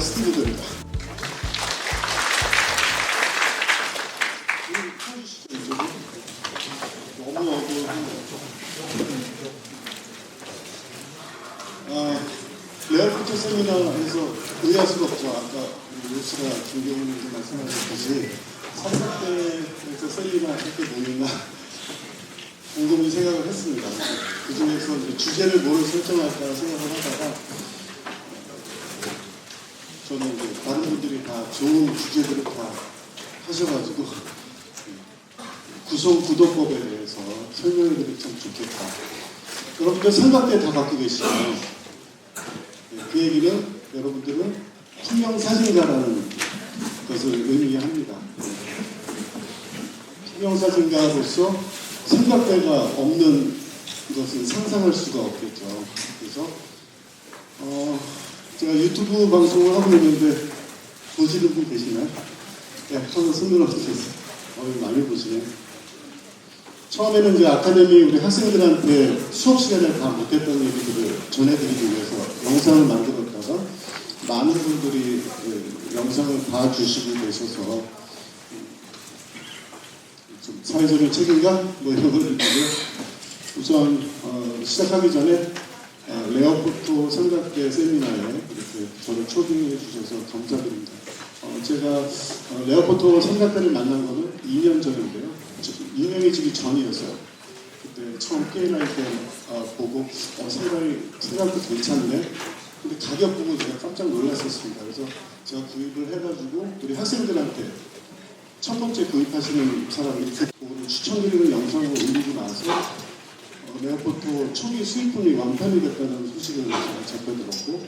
스티브 됩니다. 너무 어두워. 레어포트 세미나에서 의아할 수가 없죠. 아까 루스가 김경훈님도 말씀하셨듯이 3사대에서 세미나 이렇게 모이나 곰곰이 생각을 했습니다. 그 중에서 주제를 뭘 설정할까 생각을 하다가 저는 이제 다른 분들이 다 좋은 주제들을 다 하셔가지고 구성 구도법에 대해서 설명을 드리면 참 좋겠다. 여러분들 삼각대 다 갖고 계시죠? 그 얘기는 여러분들은 투명 사진가라는 것을 의미합니다. 투명 사진가로서 삼각대가 없는 것은 상상할 수가 없겠죠. 그래서 제가 유튜브 방송을 하고 있는데 보시는 분 계시나요? 네, 한번 손들어 주세요. 많이 보시네. 처음에는 이제 아카데미 우리 학생들한테 수업 시간에 다 못했던 얘기들을 전해드리기 위해서 영상을 만들었다가 많은 분들이 영상을 봐주시고 계셔서 좀 사회적인 책임감 뭐 이런 걸 느끼고 우선 시작하기 전에 레어포토 삼각대 세미나에 이렇게 저를 초대해 주셔서 감사드립니다. 제가 레어포토 삼각대를 만난 거는 2년 전인데요. 유명해지기 전이었어요. 그때 처음 게임할 때 보고 생각도 괜찮네. 근데 가격 보고 제가 깜짝 놀랐었습니다. 그래서 제가 구입을 해가지고 우리 학생들한테 첫 번째 구입하시는 사람이 그거를 추천드리는 영상을 올리고 나서 레어포토 초기 수입품이 완판이 됐다는 소식을 제가 접해들었고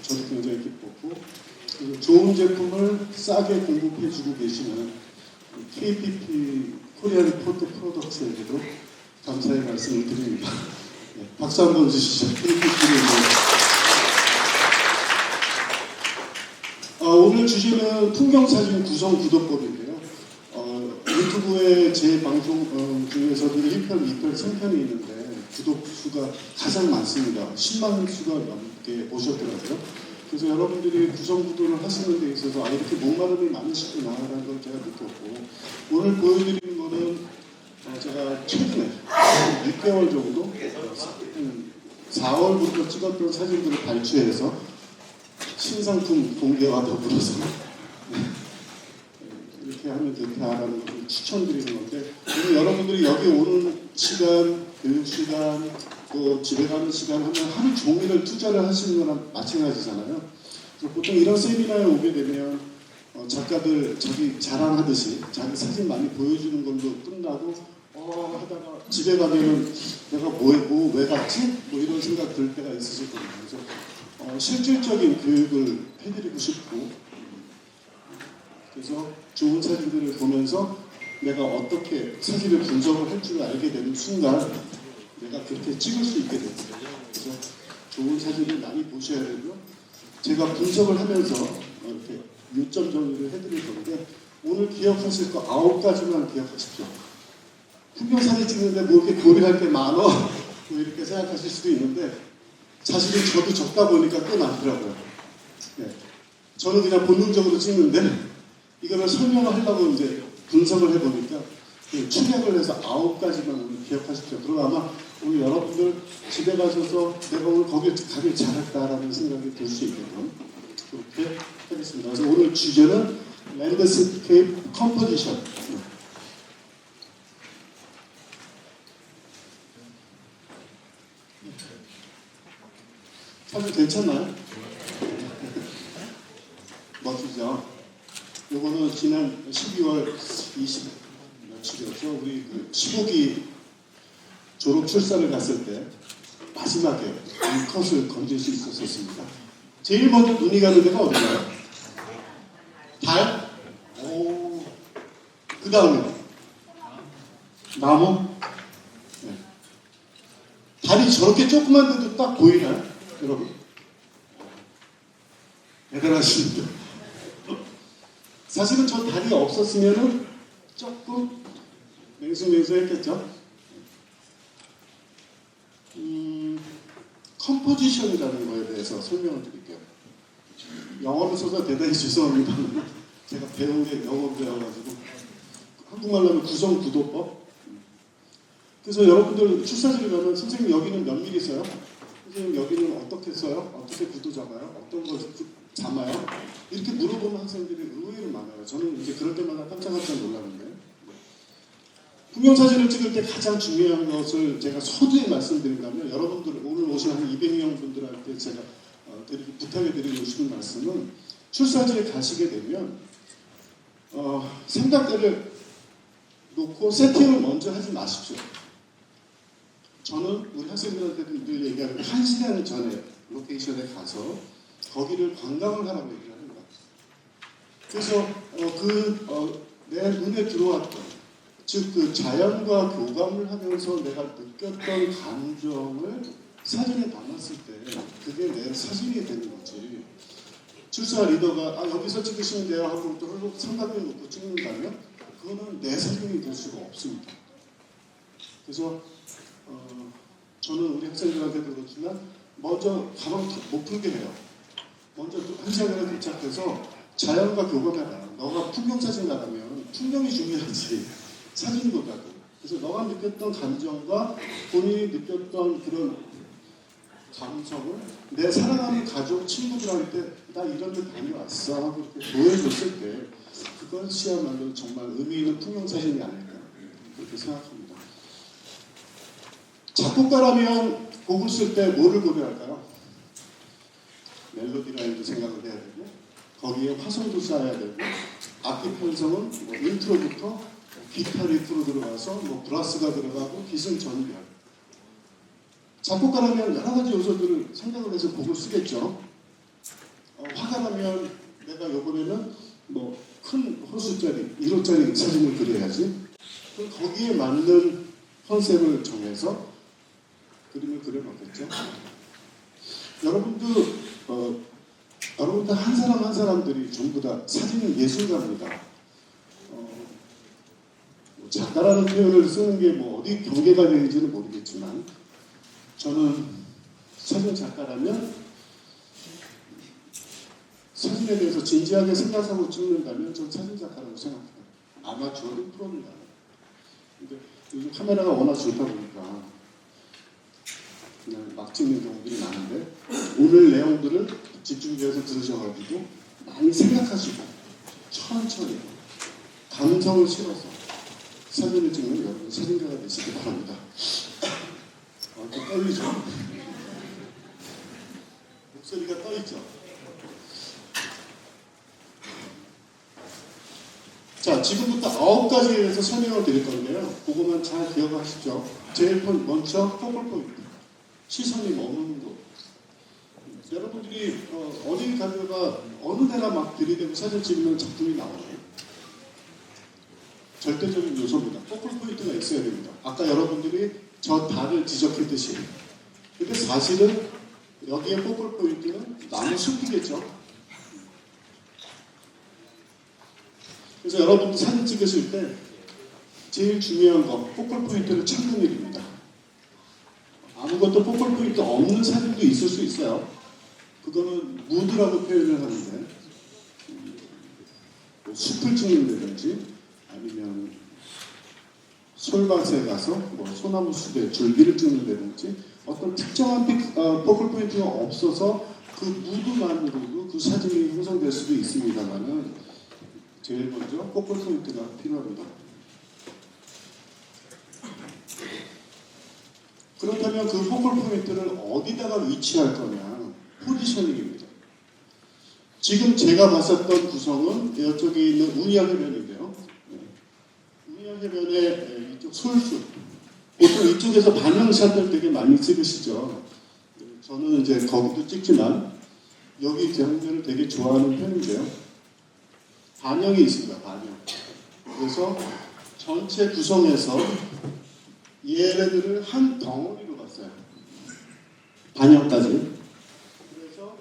저도 굉장히 기뻤고 그리고 좋은 제품을 싸게 공급해주고 계시는 KPP 코리안 포트 프로덕트에게도 감사의 말씀을 드립니다. 네, 박수 한번 주시죠. KPP를 오늘 주제는 풍경사진 구성 구도법인데요. 유튜브에 제 방송 중에서도 1편, 2편, 3편이 있는데 구독 수가 가장 많습니다. 10만 수가 넘게 보셨더라고요. 그래서 여러분들이 구성 구도를 하시는 데 있어서 이렇게 목마름이 많으시구나라는 걸 제가 느꼈고 오늘 보여드리는 거는 제가 최근에 6개월 정도 4월부터 찍었던 사진들을 발췌해서 신상품 공개와 더불어서 이렇게 하면 좋다라는 걸 추천드리는 건데 오늘 여러분들이 여기 오는 시간, 교육 시간, 또 집에 가는 시간 하면 하루 종일을 투자를 하시는 거랑 마찬가지잖아요. 그래서 보통 이런 세미나에 오게 되면 작가들 자기 자랑하듯이 자기 사진 많이 보여주는 걸로 끝나고 하다가 집에 가면은 내가 왜 갔지? 뭐 이런 생각 들 때가 있으실 겁니다. 그래서 실질적인 교육을 해드리고 싶고 그래서 좋은 사진들을 보면서 내가 어떻게 사진을 분석을 할 줄 알게 되는 순간 내가 그렇게 찍을 수 있게 됩니다. 그래서 좋은 사진을 많이 보셔야 되고요. 제가 분석을 하면서 이렇게 요점 정리를 해드릴 건데 오늘 기억하실 거 9가지만 기억하십시오. 풍경사진 찍는데 뭐 이렇게 고려할 게 많어? 뭐 이렇게 생각하실 수도 있는데 사실은 저도 적다 보니까 꽤 많더라고요. 네. 저는 그냥 본능적으로 찍는데 이거를 설명을 하려고 이제 분석을 해보니까 축약을 해서 9가지만 기억하십시오. 그럼 아마 오늘 여러분들 집에 가셔서 내가 오늘 거기 가길 잘했다라는 생각이 들 수 있게끔 그렇게 하겠습니다. 그래서 오늘 주제는 랜드스케이프 컴포지션. 사진 괜찮나요? 멋지죠? 요거는 지난 12월 20며칠이었죠. 우리 그 15기 졸업 출사를 갔을 때 마지막에 이 컷을 건질 수 있었습니다. 제일 먼저 눈이 가는 데가 어디가요? 달? 오. 그 다음에 나무? 네. 달이 저렇게 조그만데도 딱 보이나요? 여러분 대단하십니다. 사실은 저 달이 없었으면은 조금 맹수맹수했겠죠. 컴포지션이라는 거에 대해서 설명을 드릴게요. 영어를 써서 대단히 죄송합니다. 제가 배운 게 영어 배워가지고 한국말로 하면 구성구도법. 그래서 여러분들 출사지를 가면 선생님 여기는 몇 미리 써요? 선생님 여기는 어떻게 써요? 어떻게 구도 잡아요? 어떤 걸 잡아요? 이렇게 물어보는 학생들이 의외로 많아요. 저는 이제 그럴 때마다 깜짝깜짝 놀라는데 풍경사진을 찍을 때 가장 중요한 것을 제가 서두에 말씀드린다면 여러분들 오늘 오신 한 200명 분들한테 제가 부탁해 드리고 싶은 말씀은 출사지에 가시게 되면 삼각대를 놓고 세팅을 먼저 하지 마십시오. 저는 우리 학생들한테도 늘 얘기하는 1시간 전에 로케이션에 가서 거기를 관광을 하라고 얘기를 합니다. 그래서 내 눈에 들어왔던 즉 그 자연과 교감을 하면서 내가 느꼈던 감정을 사진에 담았을 때 그게 내 사진이 되는 거지. 출사 리더가 여기서 찍으시면 돼요 하고 또 삼각대 놓고 찍는다면 그거는 내 사진이 될 수가 없습니다. 그래서 저는 우리 학생들한테도 그렇지만 먼저 가방 못 풀게 해요. 먼저 1시간에 도착해서 자연과 교감해라. 너가 풍경사진 나가면 풍경이 중요하지 사진보다도. 그래서 너가 느꼈던 감정과 본인이 느꼈던 그런 감성을 내 사랑하는 가족, 친구들한테 나 이런 데 다녀왔어 하고 이렇게 보여줬을 때 그것이야말로 정말 의미 있는 풍경사진이 아닐까 그렇게 생각합니다. 작곡가라면 곡을 쓸 때 뭐를 고려할까요? 멜로디 라인도 생각을 해야 되고 거기에 화성도 쌓아야 되고 악기 편성은 뭐 인트로부터 기타 리프로 들어가서 뭐 브라스가 들어가고 기승전결. 작곡가라면 여러 가지 요소들을 생각을 해서 곡을 쓰겠죠. 화가라면 내가 이번에는 뭐 큰 호수짜리 1호짜리 사진을 그려야지. 그럼 거기에 맞는 컨셉을 정해서 그림을 그려놓겠죠. 여러분들 한 사람 한 사람들이 전부 다 사진은 예술가입니다. 작가라는 표현을 쓰는 게 뭐 어디 경계가 되는지는 모르겠지만 저는 사진 작가라면 사진에 대해서 진지하게 생각하고 찍는다면 저는 사진 작가라고 생각해요. 아마추어도 프로입니다. 근데 요즘 카메라가 워낙 좋다 보니까 그냥 막 찍는 경우들이 많은데 오늘 내용들을 집중해서 들으셔가지고 많이 생각하시고 천천히 감성을 실어서 사진을 찍는 여러분 사진가가 되시기 바랍니다. 좀 떨리죠? 목소리가 떨리죠? 자, 지금부터 9가지에 대해서 설명을 드릴 건데요. 그거만 잘 기억하시죠? 제일 먼저 포컬 포인트. 시선이 머무는 곳. 여러분들이 어디 가다가 어느 데나 막 들이대고 사진 찍는 작품이 나와요. 절대적인 요소입니다. 포컬 포인트가 있어야 됩니다. 아까 여러분들이 저 달을 지적했듯이. 근데 사실은 여기에 포컬 포인트는 나무 숲이겠죠. 그래서 여러분들 사진 찍으실 때 제일 중요한 건 포컬 포인트를 찾는 일입니다. 아무것도 포컬 포인트 없는 사진도 있을 수 있어요. 그거는 무드라고 표현을 하는데 뭐 숲을 찍는다든지 아니면 솔밭에 가서 뭐 소나무 숲에 줄기를 찍는다든지 어떤 특정한 포컬 포인트가 없어서 그 무드만으로도 그 사진이 형성될 수도 있습니다만은 제일 먼저 포컬 포인트가 필요합니다. 그렇다면 그 포컬 포인트를 어디다가 위치할 거냐? 포지셔닝입니다. 지금 제가 봤었던 구성은 이쪽에 있는 운이야 해변인데요. 운이야 해변의 이쪽 솔숲. 보통 이쪽에서 반영샷을 되게 많이 찍으시죠. 저는 이제 거기도 찍지만 여기 장면을 되게 좋아하는 편인데요. 반영이 있습니다. 반영. 그래서 전체 구성에서 얘네들을 한 덩어리로 봤어요. 반영까지. 그래서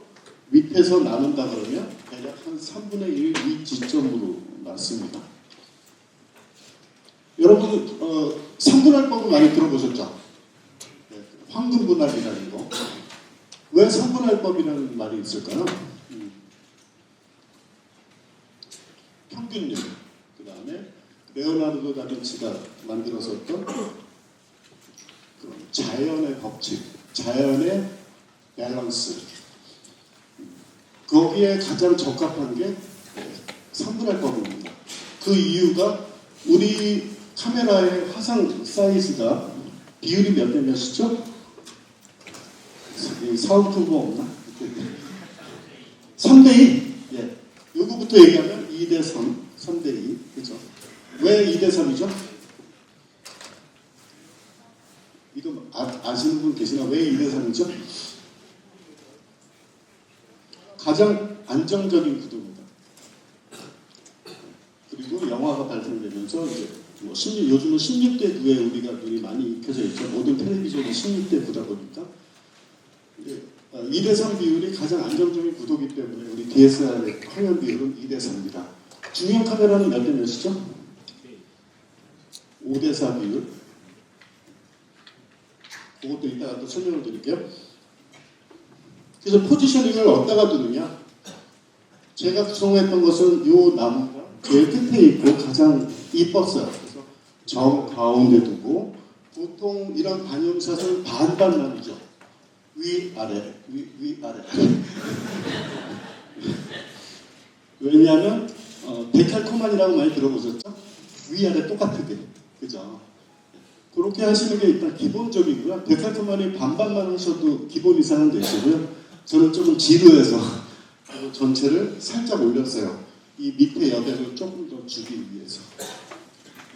밑에서 나눈다 그러면 대략 한 3분의 1 이 지점으로 났습니다. 여러분 3분할법을 많이 들어보셨죠? 네, 황금분할이라는 거. 왜 3분할법이라는 말이 있을까요? 평균율, 그 다음에 레오나르도 다빈치가 만들었었던 그런 자연의 법칙, 자연의 밸런스, 거기에 가장 적합한 게 3분할법입니다. 그 이유가 우리 카메라의 화상 사이즈가 비율이 몇 대 몇이죠? 사은품뭐 없나? 3대2? 예. 요거부터 얘기하면 2대3, 3대2. 그죠? 왜 2대3이죠? 이거 아시는 분 계시나? 왜 2대3이죠? 가장 안정적인 구도입니다. 그리고 영화가 발전되면서 이제 뭐 요즘은 16대 9에 우리가 눈이 많이 익혀져 있죠. 모든 텔레비전이 16대 9다 보니까 2대3 비율이 가장 안정적인 구도이기 때문에 우리 DSLR 화면 비율은 2대3입니다. 중형 카메라는 몇 대 몇이죠? 5대4 비율. 그것도 이따가 또 설명을 드릴게요. 그래서 포지셔닝을 어디다가 두느냐? 제가 구성했던 것은 이 나무가 제일 끝에 있고 가장 이뻤어요. 그래서 정 가운데 두고 보통 이런 반영샷은 반반 나누죠. 위아래, 위아래. 왜냐하면 데칼코만이라고 많이 들어보셨죠? 위아래 똑같게, 그죠? 그렇게 하시는 게 일단 기본적이고요. 데칼코만이 반반만 하셔도 기본 이상은 되시고요. 저는 조금 지루해서 전체를 살짝 올렸어요. 이 밑에 여백을 조금 더 주기 위해서.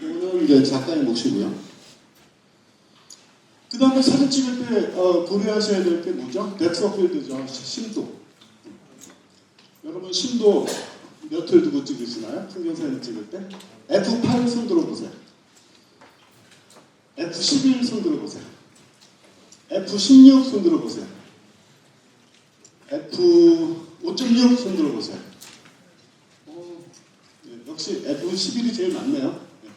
이거는 이제 작가의 몫이고요. 그 다음에 사진 찍을 때 고려하셔야 될 게 뭐죠? 뎁스 오브 필드죠. 심도. 여러분 심도 몇을 두고 찍으시나요? 풍경사진 찍을 때? F8 손 들어보세요. F11 손 들어보세요. F16 손 들어보세요. F5.6 손 들어보세요. 역시 F11이 제일 많네요. 네.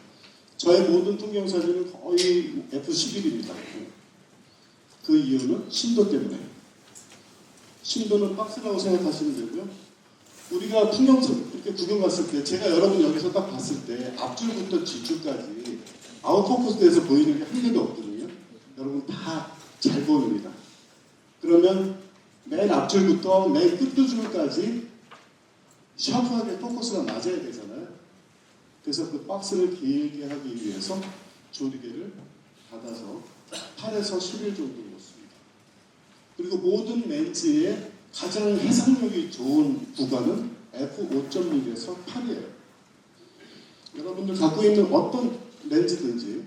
저의 모든 풍경사진은 거의 F11입니다. 그 이유는 심도 때문에. 심도는 박스라고 생각하시면 되고요. 우리가 풍경사진 이렇게 구경 갔을 때 제가 여러분 여기서 딱 봤을 때 앞줄부터 뒷줄까지 아웃포커스 돼서 보이는 게 한 개도 없거든요. 여러분 다 잘 보입니다. 그러면 맨 앞줄부터 맨 끝줄까지 샤프하게 포커스가 맞아야 되잖아요. 그래서 그 박스를 길게 하기 위해서 조리개를 닫아서 8에서 11 정도 놓습니다. 그리고 모든 렌즈의 가장 해상력이 좋은 구간은 f5.6에서 8이에요. 여러분들 갖고 있는 어떤 렌즈든지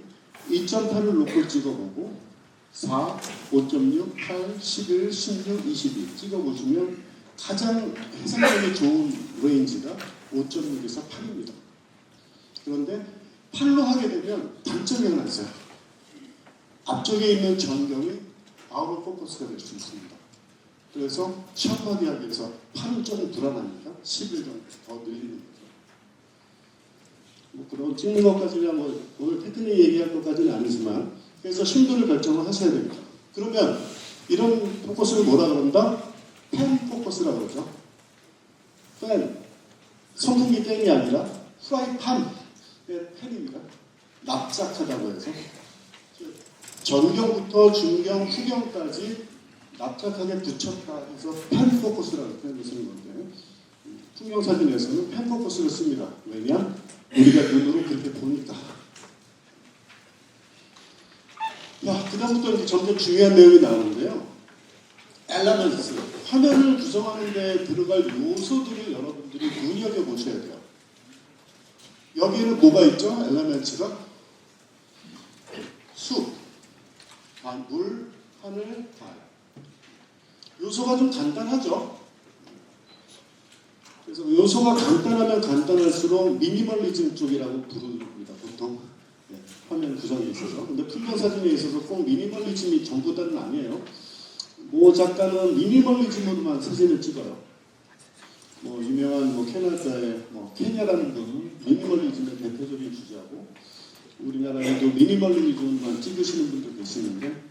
2.8을 놓고 찍어보고 4, 5.6, 8, 11, 16, 22 찍어보시면 가장 해상력이 좋은 레인지가 5.6에서 8입니다. 그런데 8로 하게 되면 단점이 하나 있어요. 앞쪽에 있는 전경이 아웃 오브 포커스가 될 수 있습니다. 그래서 샤프하게 하기 위해서 8은 조금 불안하니까 11 정도 더 늘리는 거죠. 뭐 그런 찍는 것까지는 뭐 오늘 테크닉 얘기할 것까지는 아니지만 그래서 심도를 결정을 하셔야 됩니다. 그러면 이런 포커스를 뭐라 그런다? 펜 포커스라고 그러죠. 펜, 선풍기 땡이 아니라 프라이팬의 펜입니다. 납작하다고 해서 전경부터 중경, 후경까지 납작하게 붙였다 해서 펜 포커스라고 표현을 쓰는 건데 풍경 사진에서는 펜 포커스를 씁니다. 왜냐? 우리가 눈으로 그렇게 보니까. 그 다음부터 이제 점점 중요한 내용이 나오는데요. 엘라멘트, 화면을 구성하는 데 들어갈 요소들을 여러분들이 눈여겨보셔야 돼요. 여기에는 뭐가 있죠? 엘라멘트가 숲, 물, 하늘, 달. 요소가 좀 간단하죠? 그래서 요소가 간단하면 간단할수록 미니멀리즘 쪽이라고 부릅니다. 보통 화면 구성에 있어서. 근데 풍경 사진에 있어서 꼭 미니멀리즘이 전부다는 아니에요. 모 작가는 미니멀리즘으로만 사진을 찍어요. 뭐 유명한 뭐 캐나다의 뭐 케냐라는 분은 미니멀리즘의 대표적인 주자고 우리나라에도 미니멀리즘만 찍으시는 분도 계시는데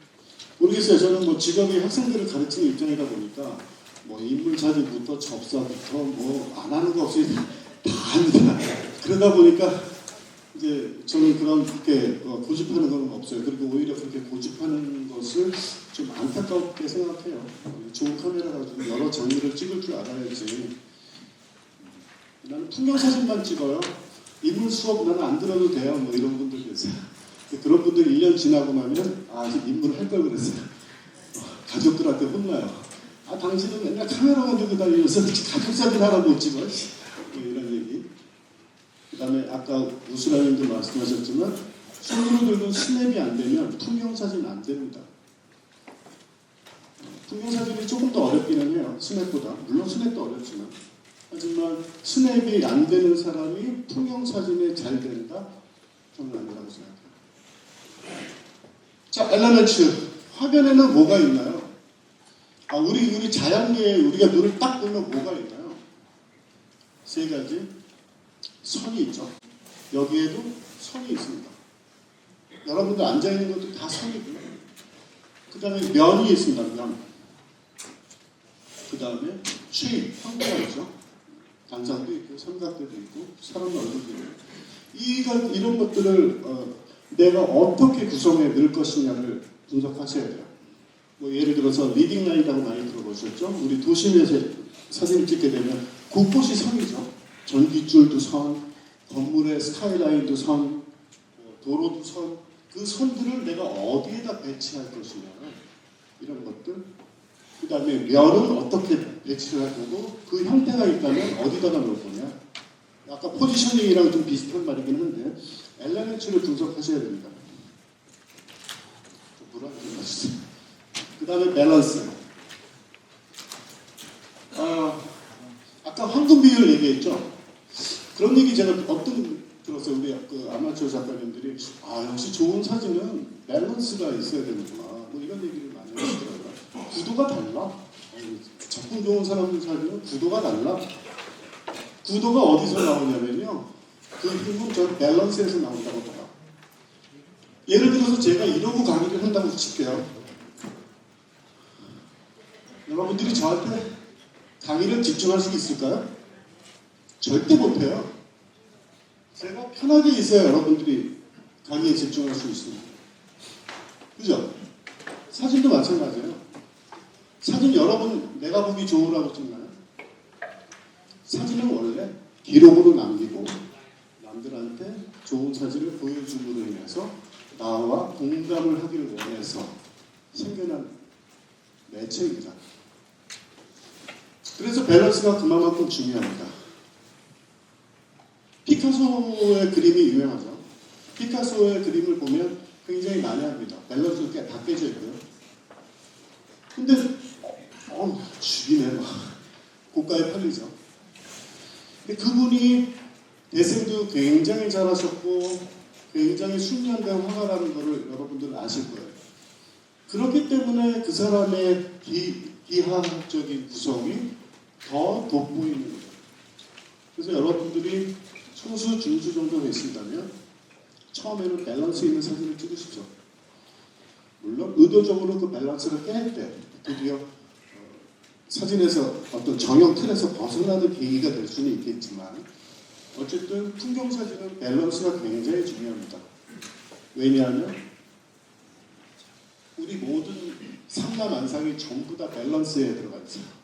모르겠어요. 저는 뭐 직업이 학생들을 가르치는 입장이다 보니까 뭐 인물 사진부터 접사부터 뭐 안 하는 거 없이 다 합니다. 그러다 보니까 이제 저는 그렇게 고집하는 건 없어요. 그리고 오히려 그렇게 고집하는 것을 좀 안타깝게 생각해요. 좋은 카메라 가지고 여러 장르를 찍을 줄 알아야지. 나는 풍경 사진만 찍어요. 인물 수업 나는 안 들어도 돼요. 뭐 이런 분들 계세요. 그런 분들 1년 지나고 나면 인물 할 걸 그랬어요. 가족들한테 혼나요. 당신은 맨날 카메라만 들고 다니면서 가족 사진 하나 못 찍어. 뭐 이런 얘기. 그 다음에 아까 우수라님도 말씀하셨지만 손으로 들고 스냅이 안 되면 풍경 사진 안 됩니다. 풍경 사진이 조금 더 어렵기는 해요. 스냅보다. 물론 스냅도 어렵지만. 하지만 스냅이 안 되는 사람이 풍경 사진에 잘 된다? 저는 아니라고 생각해요. 자, 엘레멘츠. 화면에는 뭐가 있나요? 우리 자연계에 우리가 눈을 딱 보면 뭐가 있나요? 세 가지. 선이 있죠. 여기에도 선이 있습니다. 여러분들 앉아있는 것도 다 선이고요. 그 다음에 면이 있습니다. 면. 그 다음에 쉐입, 형태가 있죠. 단상도 있고 삼각대도 있고 사람 얼굴도 있고 이런 것들을 내가 어떻게 구성해 넣을 것이냐를 분석하셔야 돼요. 뭐 예를 들어서 리딩 라인이라고 많이 들어보셨죠? 우리 도심에서 사진을 찍게 되면 곳곳이 선이죠. 전기줄도 선, 건물의 스카이라인도 선, 도로도 선. 그 선들을 내가 어디에다 배치할 것이냐 이런 것들. 그 다음에 면은 어떻게 배치를 할 거고 그 형태가 있다면 어디다가 놓을 거냐. 아까 포지셔닝이랑 좀 비슷한 말이긴 한데 엘레멘츠를 분석하셔야 됩니다. 물 한 잔 마시세요. 그 다음에 밸런스. 아까 황금 비율 얘기했죠. 그런 얘기 제가 들었어요. 우리 그 아마추어 작가님들이 역시 좋은 사진은 밸런스가 있어야 되는구나. 뭐 이런 얘기를 많이 하시더라고요. 구도가 달라. 작품 좋은 사람들 사진은 구도가 달라. 구도가 어디서 나오냐면요. 그 힘은 저 밸런스에서 나온다고 봐요. 예를 들어서 제가 이러고 강의를 한다고 칠게요. 여러분들이 저한테 강의를 집중할 수 있을까요? 절대 못해요. 제가 편하게 있어야 여러분들이 강의에 집중할 수 있습니다. 그죠? 사진도 마찬가지예요. 사진 여러분 내가 보기 좋으라고 찍나요? 사진은 원래 기록으로 남기고 남들한테 좋은 사진을 보여줌으로 인해서 나와 공감을 하기를 원해서 생겨난 매체입니다. 그래서 밸런스가 그만큼 중요합니다. 피카소의 그림이 유명하죠. 피카소의 그림을 보면 굉장히 난해합니다. 밸런스가 다 깨져 있고요. 근데 죽이네 막 고가에 팔리죠. 근데 그분이 대생도 굉장히 잘하셨고 굉장히 숙련된 화가라는 것을 여러분들은 아실 거예요. 그렇기 때문에 그 사람의 비하학적인 구성이 더 돋보이는 거죠. 그래서 여러분들이 소수 중수 정도 되신다면 처음에는 밸런스 있는 사진을 찍으시죠. 물론 의도적으로 그 밸런스를 깰 때 드디어 사진에서 어떤 정형 틀에서 벗어나는 계기가 될 수는 있겠지만 어쨌든 풍경 사진은 밸런스가 굉장히 중요합니다. 왜냐하면 우리 모든 삼라만상이 전부 다 밸런스에 들어가 있어요.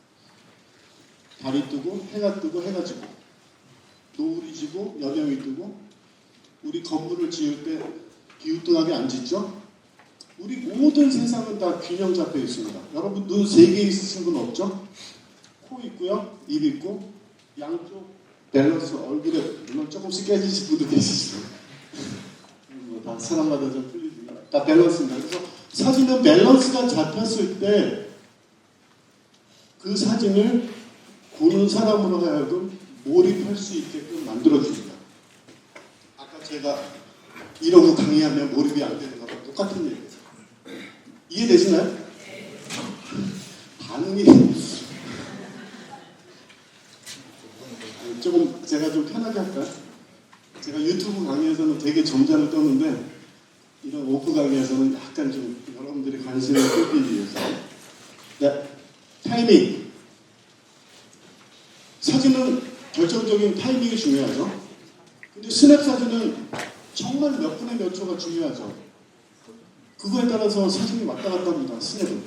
달이 뜨고 해가 뜨고 해가 지고 노을이 지고 여명이 뜨고 우리 건물을 지을 때 기우뚱하게 안 짓죠? 우리 모든 세상은 다 균형 잡혀 있습니다. 여러분 눈 3개 있으신 분 없죠? 코 있고요, 입 있고 양쪽 밸런스 얼굴에 물론 조금씩 깨지신 분도 계시죠. 다 사람마다 좀 틀리지만 다 밸런스입니다. 그래서 사진은 밸런스가 잡혔을 때 그 사진을 보는 사람으로 하여금 몰입할 수 있게끔 만들어줍니다. 아까 제가 이러고 강의하면 몰입이 안 되는 거랑 똑같은 얘기예요. 이해되시나요? 반응이 조금 제가 좀 편하게 할까요? 제가 유튜브 강의에서는 되게 점잖을 떴는데 이런 오프 강의에서는 약간 좀 여러분들이 관심을 끌기 위해서. 네, 타이밍. 사진은 결정적인 타이밍이 중요하죠. 근데 스냅 사진은 정말 몇 분의 몇 초가 중요하죠. 그거에 따라서 사진이 왔다 갔다 합니다. 스냅은.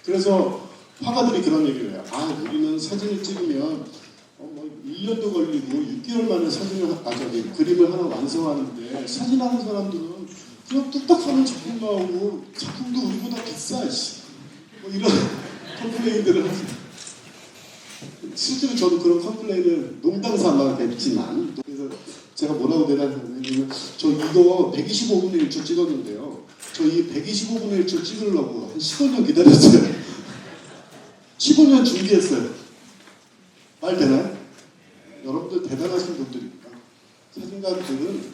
그래서 화가들이 그런 얘기를 해요. 아, 우리는 사진을 찍으면 1년도 걸리고 6개월 만에 그림을 하나 완성하는데 사진하는 사람들은 그냥 뚝딱 하는 작품 나오고 작품도 우리보다 비싸. 뭐 이런 컴플레인들을 하세요. 실제로 저도 그런 컴플레인을 농담 삼아 뵙지만, 그래서 제가 뭐라고 대답하냐면, 저 이거 125분의 1초 찍었는데요. 저 이 125분의 1초 찍으려고 한 15년 기다렸어요. 15년 준비했어요. 말 되나요? 여러분들 대단하신 분들입니다. 사진가들은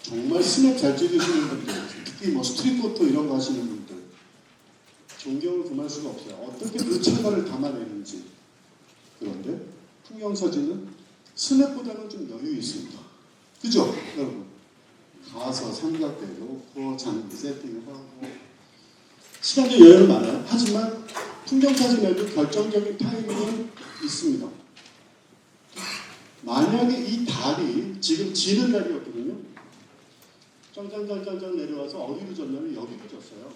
정말 스냅 잘 찍으시는 분들, 특히 뭐 스트릿포토 이런 거 하시는 분들, 존경을 금할 수가 없어요. 어떻게 그 차가를 담아내는지. 그런데 풍경사진은 스냅보다는 좀 여유 있습니다. 그죠? 여러분. 가서 삼각대 놓고 장비 세팅을 하고 시간적 여유는 많아요. 하지만 풍경사진에도 결정적인 타이밍은 있습니다. 만약에 이 달이 지금 지는 달이었거든요. 짱짱짱짱 내려와서 어디로 졌냐면 여기로 졌어요.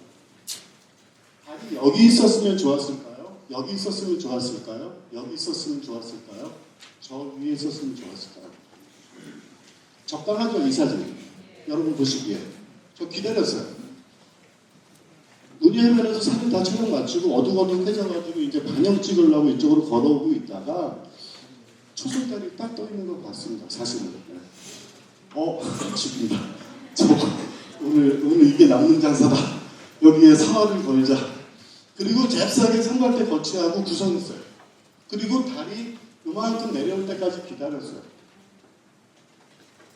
달이 여기 있었으면 좋았을까요? 여기 있었으면 좋았을까요? 여기 있었으면 좋았을까요? 저 위에 있었으면 좋았을까요? 적당하죠, 이 사진. 여러분 보시기에. 저 기다렸어요. 눈이 헤매면서 사진 다 촬영 마치고 어둑어둑해져가지고 이제 반영 찍으려고 이쪽으로 걸어오고 있다가 초승달이 딱 떠 있는 것 같습니다. 사실은. 집입니다. 오늘 이게 남는 장사다. 여기에 사활을 걸자. 그리고 잽싸게 삼각대 거치하고 구성했어요. 그리고 달이 요만큼 내려올 때까지 기다렸어요.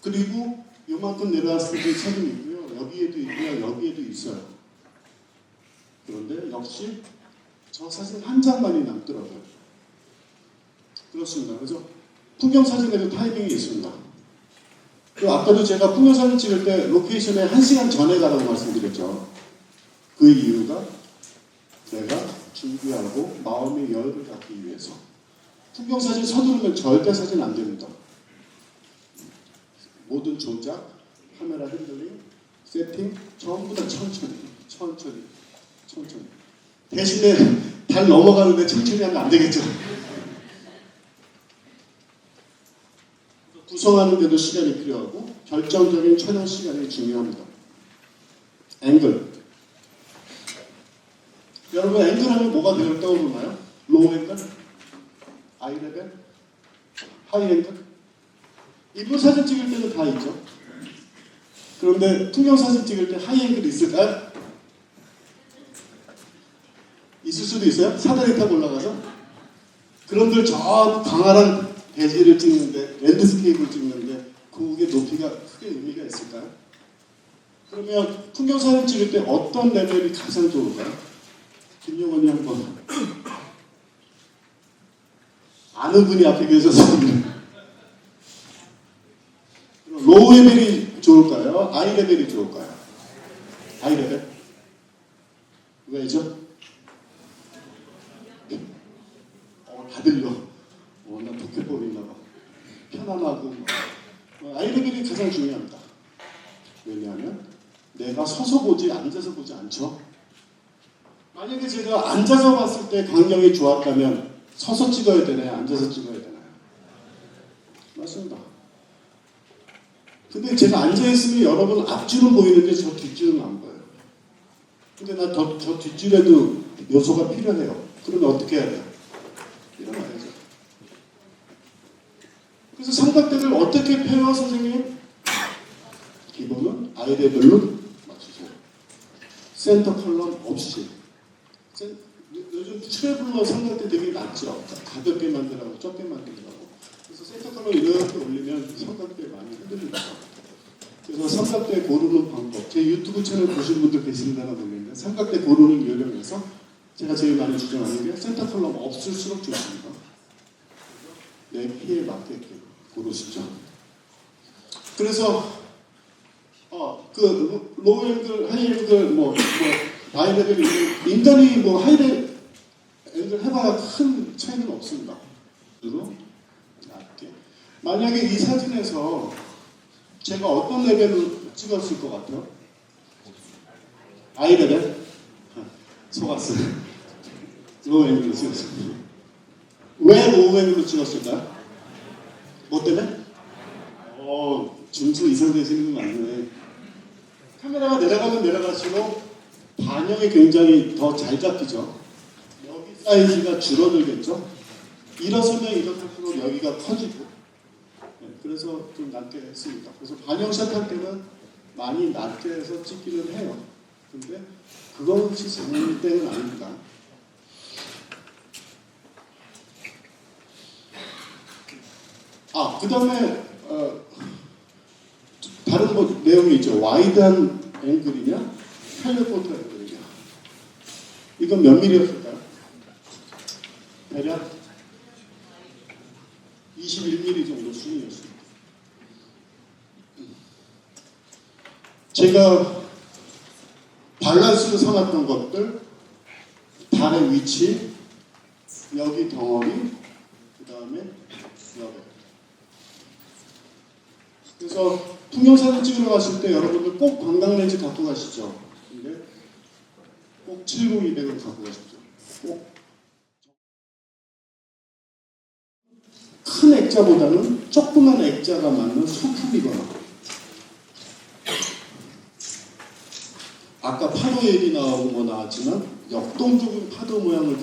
그리고 요만큼 내려왔을 때 사진이 있고요. 여기에도 있고요. 여기에도 있어요. 그런데 역시 저 사진 한 장만이 남더라고요. 그렇습니다. 그래서 풍경사진에도 타이밍이 있습니다. 그리고 아까도 제가 풍경사진 찍을 때 로케이션에 1시간 전에 가라고 말씀드렸죠. 그 이유가 내가 준비하고 마음의 여유를 갖기 위해서. 풍경사진 서두르면 절대 사진 안 됩니다. 모든 조작, 카메라 핸들링, 세팅 전부 다 천천히. 대신에 달 넘어가는데 천천히 하면 안 되겠죠. 구성하는 데도 시간이 필요하고 결정적인 촬영 시간이 중요합니다. 앵글. 여러분 앵글 하면 뭐가 떠오르나요? 로우 앵글? 아이 레벨? 하이 앵글? 인물 사진 찍을 때는 다 있죠. 그런데 풍경 사진 찍을 때 하이 앵글이 있을까요? 있을 수도 있어요. 사다리 타고 올라가서 그런들 저 광활한 대지를 찍는데 랜드스케이프를 찍는데 그게 높이가 크게 의미가 있을까요? 그러면 풍경 사진 찍을 때 어떤 레벨이 가장 좋을까요? 김용원이 한번 아는 분이 앞에 계셔서 로우 레벨이 좋을까요? 아이 레벨이 좋을까요? 아이 레벨? 왜죠? 다 들려. 나 도쿄법인가 봐. 편안하고. 아이 레벨이 가장 중요합니다. 왜냐하면 내가 서서 보지 앉아서 보지 않죠. 만약에 제가 앉아서 봤을 때 광경이 좋았다면 서서 찍어야 되나요? 앉아서 찍어야 되나요? 맞습니다. 근데 제가 앉아있으면 여러분 앞줄은 보이는데 저 뒷줄은 안 보여요. 근데 나 저 뒷줄에도 요소가 필요해요. 그러면 어떻게 해야 돼요? 일어나야죠. 그래서 삼각대를 어떻게 펴요, 선생님? 기본은 아이 레벨로 맞추세요. 센터 컬럼 없이. 요즘 트래블러 삼각대 되게 낮죠. 가볍게 만들라고 적게 만들라고. 그래서 센터 컬럼 이렇게 올리면 삼각대 많이 흔들립니다. 그래서 삼각대 고르는 방법. 제 유튜브 채널 보시는 분들 계신다나 모르겠는데 삼각대 고르는 요령에서 제가 제일 많이 주장하는 게 센터 컬럼 없을수록 좋습니다. 내 키에 맞게끔 고르시죠. 그래서 그 로우 앵글, 하이 앵글, 하이 레벨이 인간이 하이 앵글 해봐야 큰 차이는 없습니다. 그리고 낮게. 만약에 이 사진에서 제가 어떤 레벨로 찍었을 것 같아요? 아이 레벨? 속았어요. 로우 앵글로 찍었어요. 왜 로우 앵글로 찍었을까요? 뭐 때문에? 준수 이상되시는 분 많네. 카메라가 내려가면 내려갈수록 반영이 굉장히 더 잘 잡히죠. 여기 사이즈가 줄어들겠죠. 일어서면 일어설수록 여기가 커지고, 네, 그래서 좀 낮게 했습니다. 그래서 반영샷 할 때는 많이 낮게 해서 찍기는 해요. 근데 그것이 장대는 아닙니다. 그 다음에 다른 뭐 내용이 있죠. 와이드한 앵글이냐, 텔레포트 앵글이냐. 이건 몇 밀리였을까요? 대략 21mm 정도 수준이었습니다. 제가 밸런스로 삼았던 것들, 달의 위치, 여기 덩어리, 그 다음에 여기. 그래서 풍경사진 찍으러 갔을 때 여러분들 꼭 관광렌즈 갖고 가시죠. 근데 꼭 70-200을 갖고 가십시오. 꼭. 큰 액자보다는 조그만 액자가 맞는 소품이거나, 아까 파도 얘기 나오고 뭐 나왔지만 역동적인 파도 모양을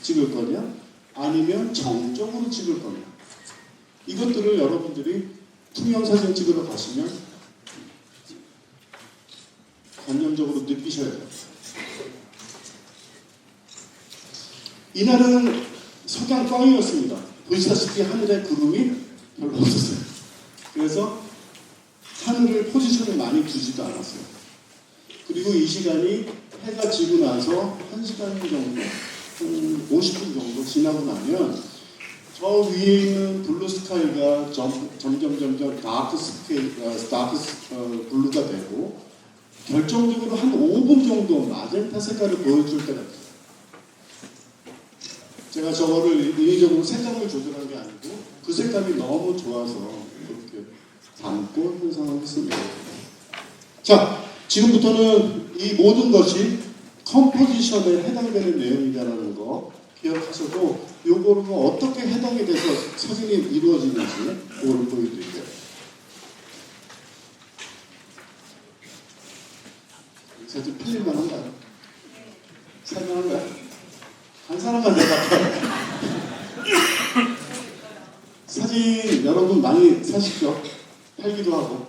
찍을 거냐 아니면 정적으로 찍을 거냐, 이것들을 여러분들이 투명사진 찍으러 가시면 관념적으로 느끼셔야 돼요. 이날은 석양 꽝이었습니다. 보시다시피 하늘에 구름이 별로 없었어요. 그래서 하늘을 포지션을 많이 두지도 않았어요. 그리고 이 시간이 해가 지고 나서 1시간 정도, 50분 정도 지나고 나면 저 위에 있는 블루 스카이가 점점 다크 블루가 되고 결정적으로 한 5분 정도 마젠타 색깔을 보여줄 때가 있어요. 제가 저거를 인위적으로 색감을 조절한 게 아니고 그 색감이 너무 좋아서 그렇게 담고 현상을 했습니다. 자, 지금부터는 이 모든 것이 컴포지션에 해당되는 내용이라는 거 기억하셔도 요거를 어떻게 해당이 돼서 사진이 이루어지는지 그걸 보여드릴게요. 사진 필름만 한가요? 설명한가요? 한 사람만 대답해요. 사진 여러분 많이 사시죠? 팔기도 하고.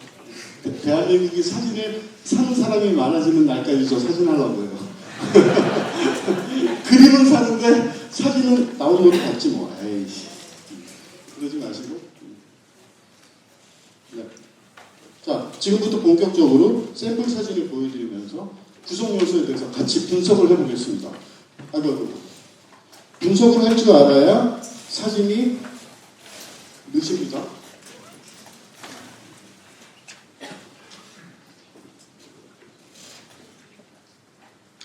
대한민국이 사진을 사는 사람이 많아지는 날까지 저 사진 하려고 해요. 그림은 사는데 사진은 나오는 것도 봤지 뭐. 에이씨. 그러지 마시고. 네. 자, 지금부터 본격적으로 샘플 사진을 보여드리면서 구성 요소에 대해서 같이 분석을 해보겠습니다. 분석을 할 줄 알아야 사진이 늦습니다.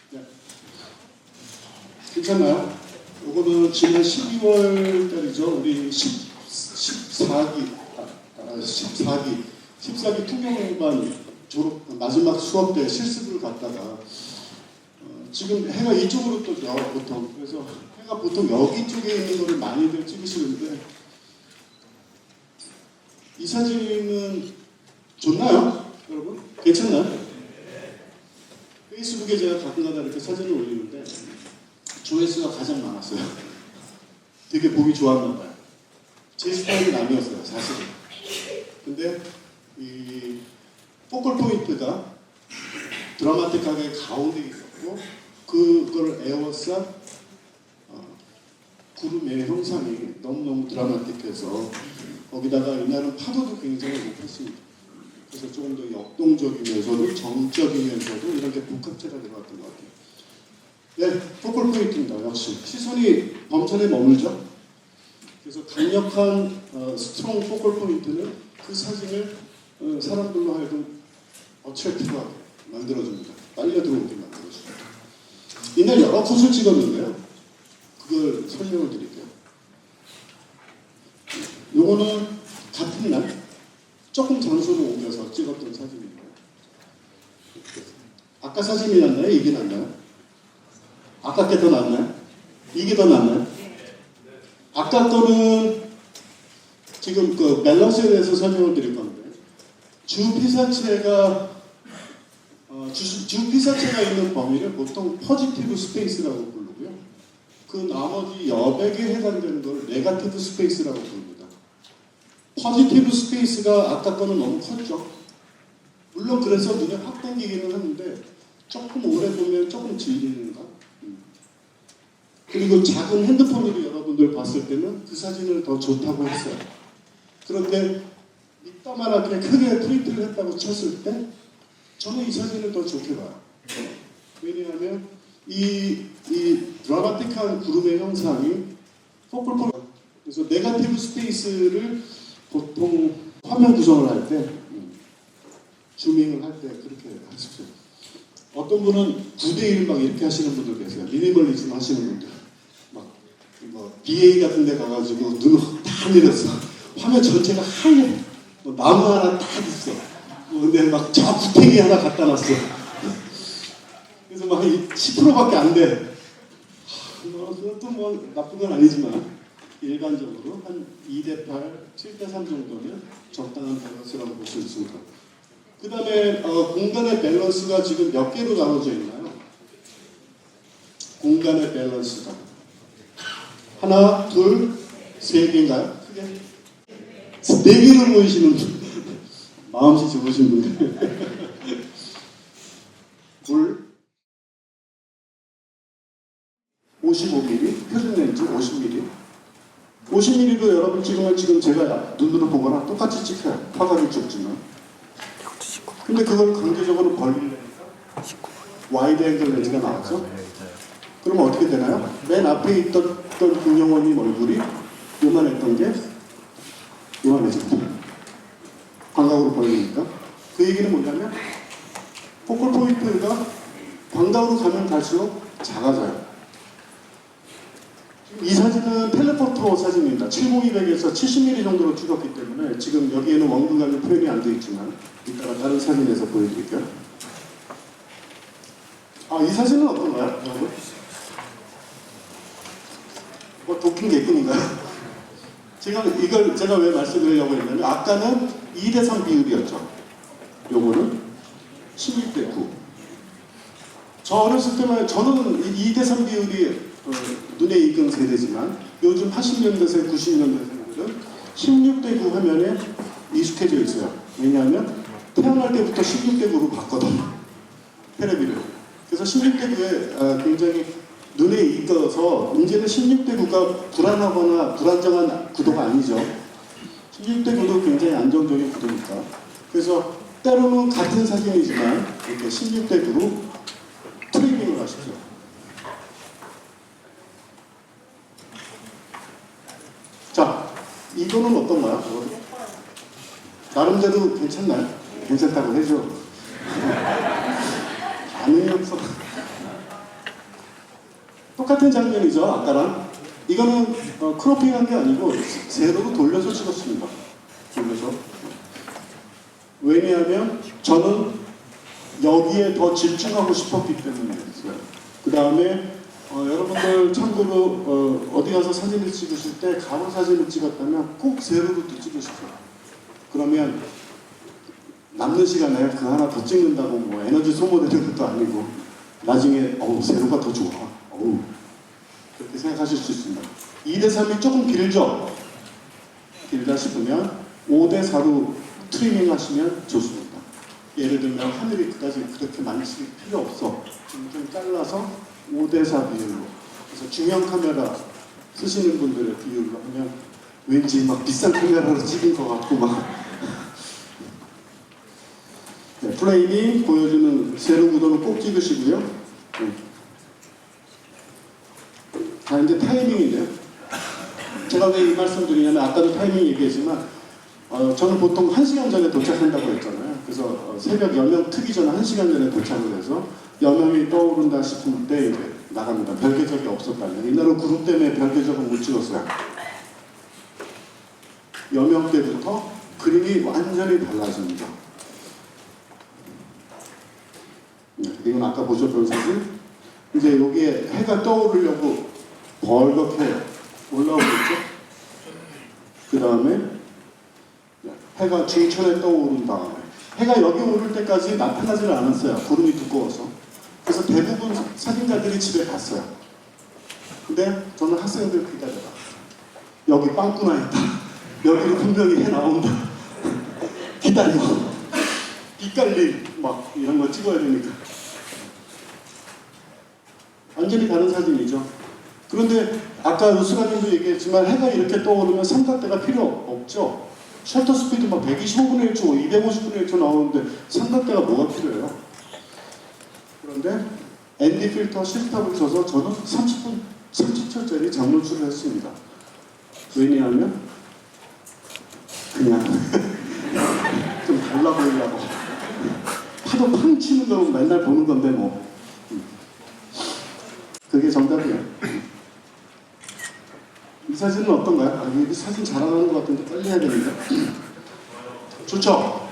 네. 괜찮나요? 요거는 지난 12월 달이죠. 우리 14기 통영반 졸업 마지막 수업 때 실습을 갔다가 지금 해가 이쪽으로 또 나와 보통. 그래서 해가 보통 여기 쪽에 있는 거를 많이들 찍으시는데 이 사진은 좋나요? 여러분? 괜찮나요? 페이스북에 제가 가끔가다 이렇게 사진을 올리는데 조회수가 가장 많았어요. 되게 보기 좋았나 봐요. 제 스타일은 아니었어요, 사실은. 근데 이 포컬 포인트가 드라마틱하게 가운데 있었고 그걸 에워싼 구름의 형상이 너무너무 드라마틱해서 거기다가 이날은 파도도 굉장히 높았습니다. 그래서 조금 더 역동적이면서도 정적이면서도 이렇게 복합체가 들어갔던 것 같아요. 네, 포컬 포인트입니다. 역시 시선이 범천에 머물죠. 그래서 강력한 스트롱 포컬 포인트는 그 사진을 사람들로 하여금 어트랙티브하게 만들어줍니다. 빨려 들어오게 만들어줍니다. 이날 여러 컷을 찍었는데요. 그걸 설명을 드릴게요. 요거는 같은 날 조금 장소를 옮겨서 찍었던 사진입니다. 아까 사진이 낫나요? 이게 낫나요? 아까 게 더 낫나요? 이게 더 낫나요? 아까 거는 지금 그 밸런스에 대해서 설명을 드릴 건데, 주 피사체가 있는 범위를 보통 포지티브 스페이스라고 부르고요. 그 나머지 여백에 해당되는 걸 네거티브 스페이스라고 부릅니다. 포지티브 스페이스가 아까 거는 너무 컸죠. 물론 그래서 눈에 확 당기기는 하는데 조금 오래 보면 조금 질리는가? 그리고 작은 핸드폰으로 여러분들 봤을 때는 그 사진을 더 좋다고 했어요. 그런데 이따만하게 크게 프린트를 했다고 쳤을 때 저는 이 사진을 더 좋게 봐요. 왜냐하면 이 드라마틱한 구름의 형상이 포컬 포인트, 그래서 네거티브 스페이스를 보통 화면 구성을 할 때, 줌밍을 할 때 그렇게 하십시오. 어떤 분은 9대1 막 이렇게 하시는 분들 계세요. 미니멀리즘 하시는 분들. 막 BA 같은 데 가가지고 눈을 다 내렸어. 화면 전체가 하얘. 나무 하나 딱 있어. 근데 막 저 구탱이 하나 갖다 놨어. 그래서 막 10%밖에 안 돼. 그것도 뭐 나쁜 건 아니지만 일반적으로 한 2대8, 7대3 정도면 적당한 밸런스라고 볼 수 있습니다. 그 다음에 공간의 밸런스가 지금 몇 개로 나눠져 있나요? 공간의 밸런스가 하나, 둘, 세 개인가요? 크게? 네 개를 모이시는 분. 마음씨 좋으신 분들. 물 55mm, 표준 렌즈 50mm. 50mm도 여러분 찍으면 지금 제가 눈으로 보거나 똑같이 찍혀요. 화각이 좁지만. 근데 그걸 강제적으로 벌리려니까 와이드 앵글 렌즈가 나왔죠. 그러면 어떻게 되나요? 맨 앞에 있던 김영원님 얼굴이 요만했던 게 요만해집니다. 광각으로 벌리니까. 그 얘기는 뭐냐면 포컬 포인트가 광각으로 가면 갈수록 작아져요. 이 사진은 텔레포토 사진입니다. 70-200에서 70mm 정도로 찍었기 때문에 지금 여기에는 원근감이 표현이 안 되어 있지만 이따가 다른 사진에서 보여드릴게요. 이 사진은 어떤가요? 도킹 개끈인가요? 이걸 제가 왜 말씀드리려고 했냐면 아까는 2대3 비율이었죠. 요거는 16대9. 저 어렸을 때만 저는 2대3 비율이 눈에 익은 세대지만 요즘 80년대생, 90년대생들은 16대9 화면에 익숙해져 있어요. 왜냐하면 태어날 때부터 16대9로 봤거든요. 테레비를. 그래서 16대9에 굉장히 눈에 익어서 이제는 16대9가 불안하거나 불안정한 구도가 아니죠. 16대9도 굉장히 안정적인 구도니까. 그래서 때로는 같은 사진이지만 이렇게 16대9로 트리밍을 하십시오. 자, 이거는 어떤가요? 나름대로 괜찮나요? 괜찮다고 해줘. 아니면서 똑같은 장면이죠, 아까랑. 이거는 크로핑한 게 아니고 세로로 돌려서 찍었습니다. 돌려서. 왜냐하면 저는 여기에 더 집중하고 싶었기 때문이었어요. 그 다음에 여러분들 참고로 어디 가서 사진을 찍으실 때 가로 사진을 찍었다면 꼭 세로로 또 찍으십시오. 그러면 남는 시간에 그 하나 더 찍는다고 뭐 에너지 소모되는 것도 아니고 나중에 세로가 더 좋아. 그렇게 생각하실 수 있습니다. 2대3이 조금 길죠? 길다 싶으면 5대4로 트리밍 하시면 좋습니다. 예를 들면 하늘이 그다지 그렇게 많이 쓸 필요 없어. 좀 잘라서 5대4 비율로. 그래서 중형 카메라 쓰시는 분들의 비율로 하면 왠지 막 비싼 카메라로 찍은 것 같고 막. 네, 플레임이 보여주는 세로 구도는 꼭 찍으시고요. 네. 이제 타이밍인데요. 제가 왜 이 말씀 드리냐면 아까도 타이밍 얘기했지만 저는 보통 1시간 전에 도착한다고 했잖아요. 그래서 새벽 여명 트기 전에 1시간 전에 도착을 해서 여명이 떠오른다 싶을 때 이제 나갑니다. 별개적이 없었다면. 이날은 구름 때문에 별개적은 못 찍었어요. 여명 때부터 그림이 완전히 달라집니다. 이건 아까 보셨던 사진. 이제 여기에 해가 떠오르려고 벌겋게 올라오고 있죠. 그 다음에 해가 중천에 떠오른 다음에 해가 여기 오를 때까지 나타나질 않았어요. 구름이 두꺼워서. 그래서 대부분 사진가들이 집에 갔어요. 근데 저는 학생들 기다려다. 여기 빵꾸나 있다. 여기는 분명히 해 나온다. 기다려. 빛깔림 막 이런 거 찍어야 되니까. 완전히 다른 사진이죠. 그런데 아까 루스가님도 얘기했지만 해가 이렇게 떠오르면 삼각대가 필요 없죠. 셔터 스피드 막 125분의 1초, 250분의 1초 나오는데 삼각대가 뭐가 필요해요? 그런데 ND 필터 시스탑을 써서 저는 30초짜리 장노출을 했습니다. 왜냐하면 그냥 좀 달라 보이려고. 파도 팡 치는 거 맨날 보는 건데 뭐. 그게 정답이에요. 이 사진은 어떤가요? 아, 이 사진 자랑하는 것 같은데 빨리 해야 됩니다. 좋죠?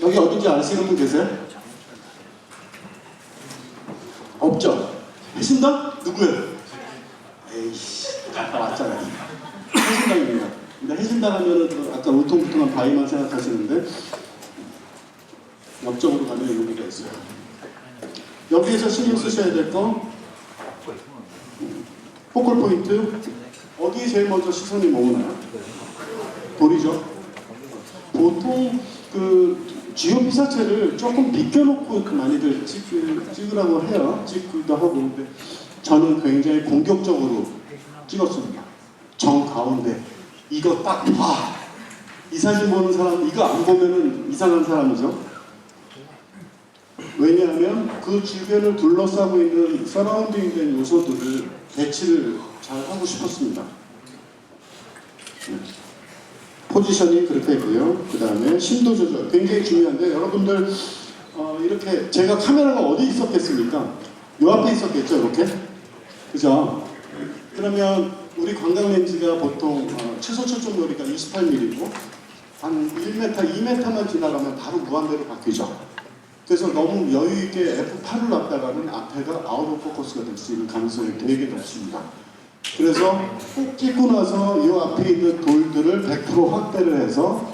여기 어딘지 아시는 분 계세요? 없죠? 해신당? 누구예요? 에이씨, 아까 왔잖아요. 해신당입니다. 근데 해신당 하면은 아까 울퉁불퉁한 바위만 생각하시는데 옆쪽으로 가면 의미가 있어요. 여기에서 신경 쓰셔야 될 거 포컬 포인트 어디에 제일 먼저 시선이 머무나요? 돌이죠. 보통 그 주요 피사체를 조금 비껴놓고 많이들 찍으라고 해요. 찍기도 하고. 근데 저는 굉장히 공격적으로 찍었습니다. 정 가운데 이거 딱 봐. 이 사진 보는 사람 이거 안 보면은 이상한 사람이죠. 왜냐하면 그 주변을 둘러싸고 있는 서라운딩 된 요소들을 배치를 잘 하고 싶었습니다. 포지셔닝 그렇게 했고요. 그 다음에 심도 조절 굉장히 중요한데 여러분들 이렇게 제가 카메라가 어디 있었겠습니까? 요 앞에 있었겠죠, 이렇게? 그죠? 그러면 우리 관광 렌즈가 보통 최소 초점 거리가 28mm고 한 1m, 2m만 지나가면 바로 무한대로 바뀌죠. 그래서 너무 여유있게 F8을 놨다가는 앞에가 아웃 오브 포커스가 될 수 있는 가능성이 되게 높습니다. 그래서 꼭 찍고 나서 이 앞에 있는 돌들을 100% 확대를 해서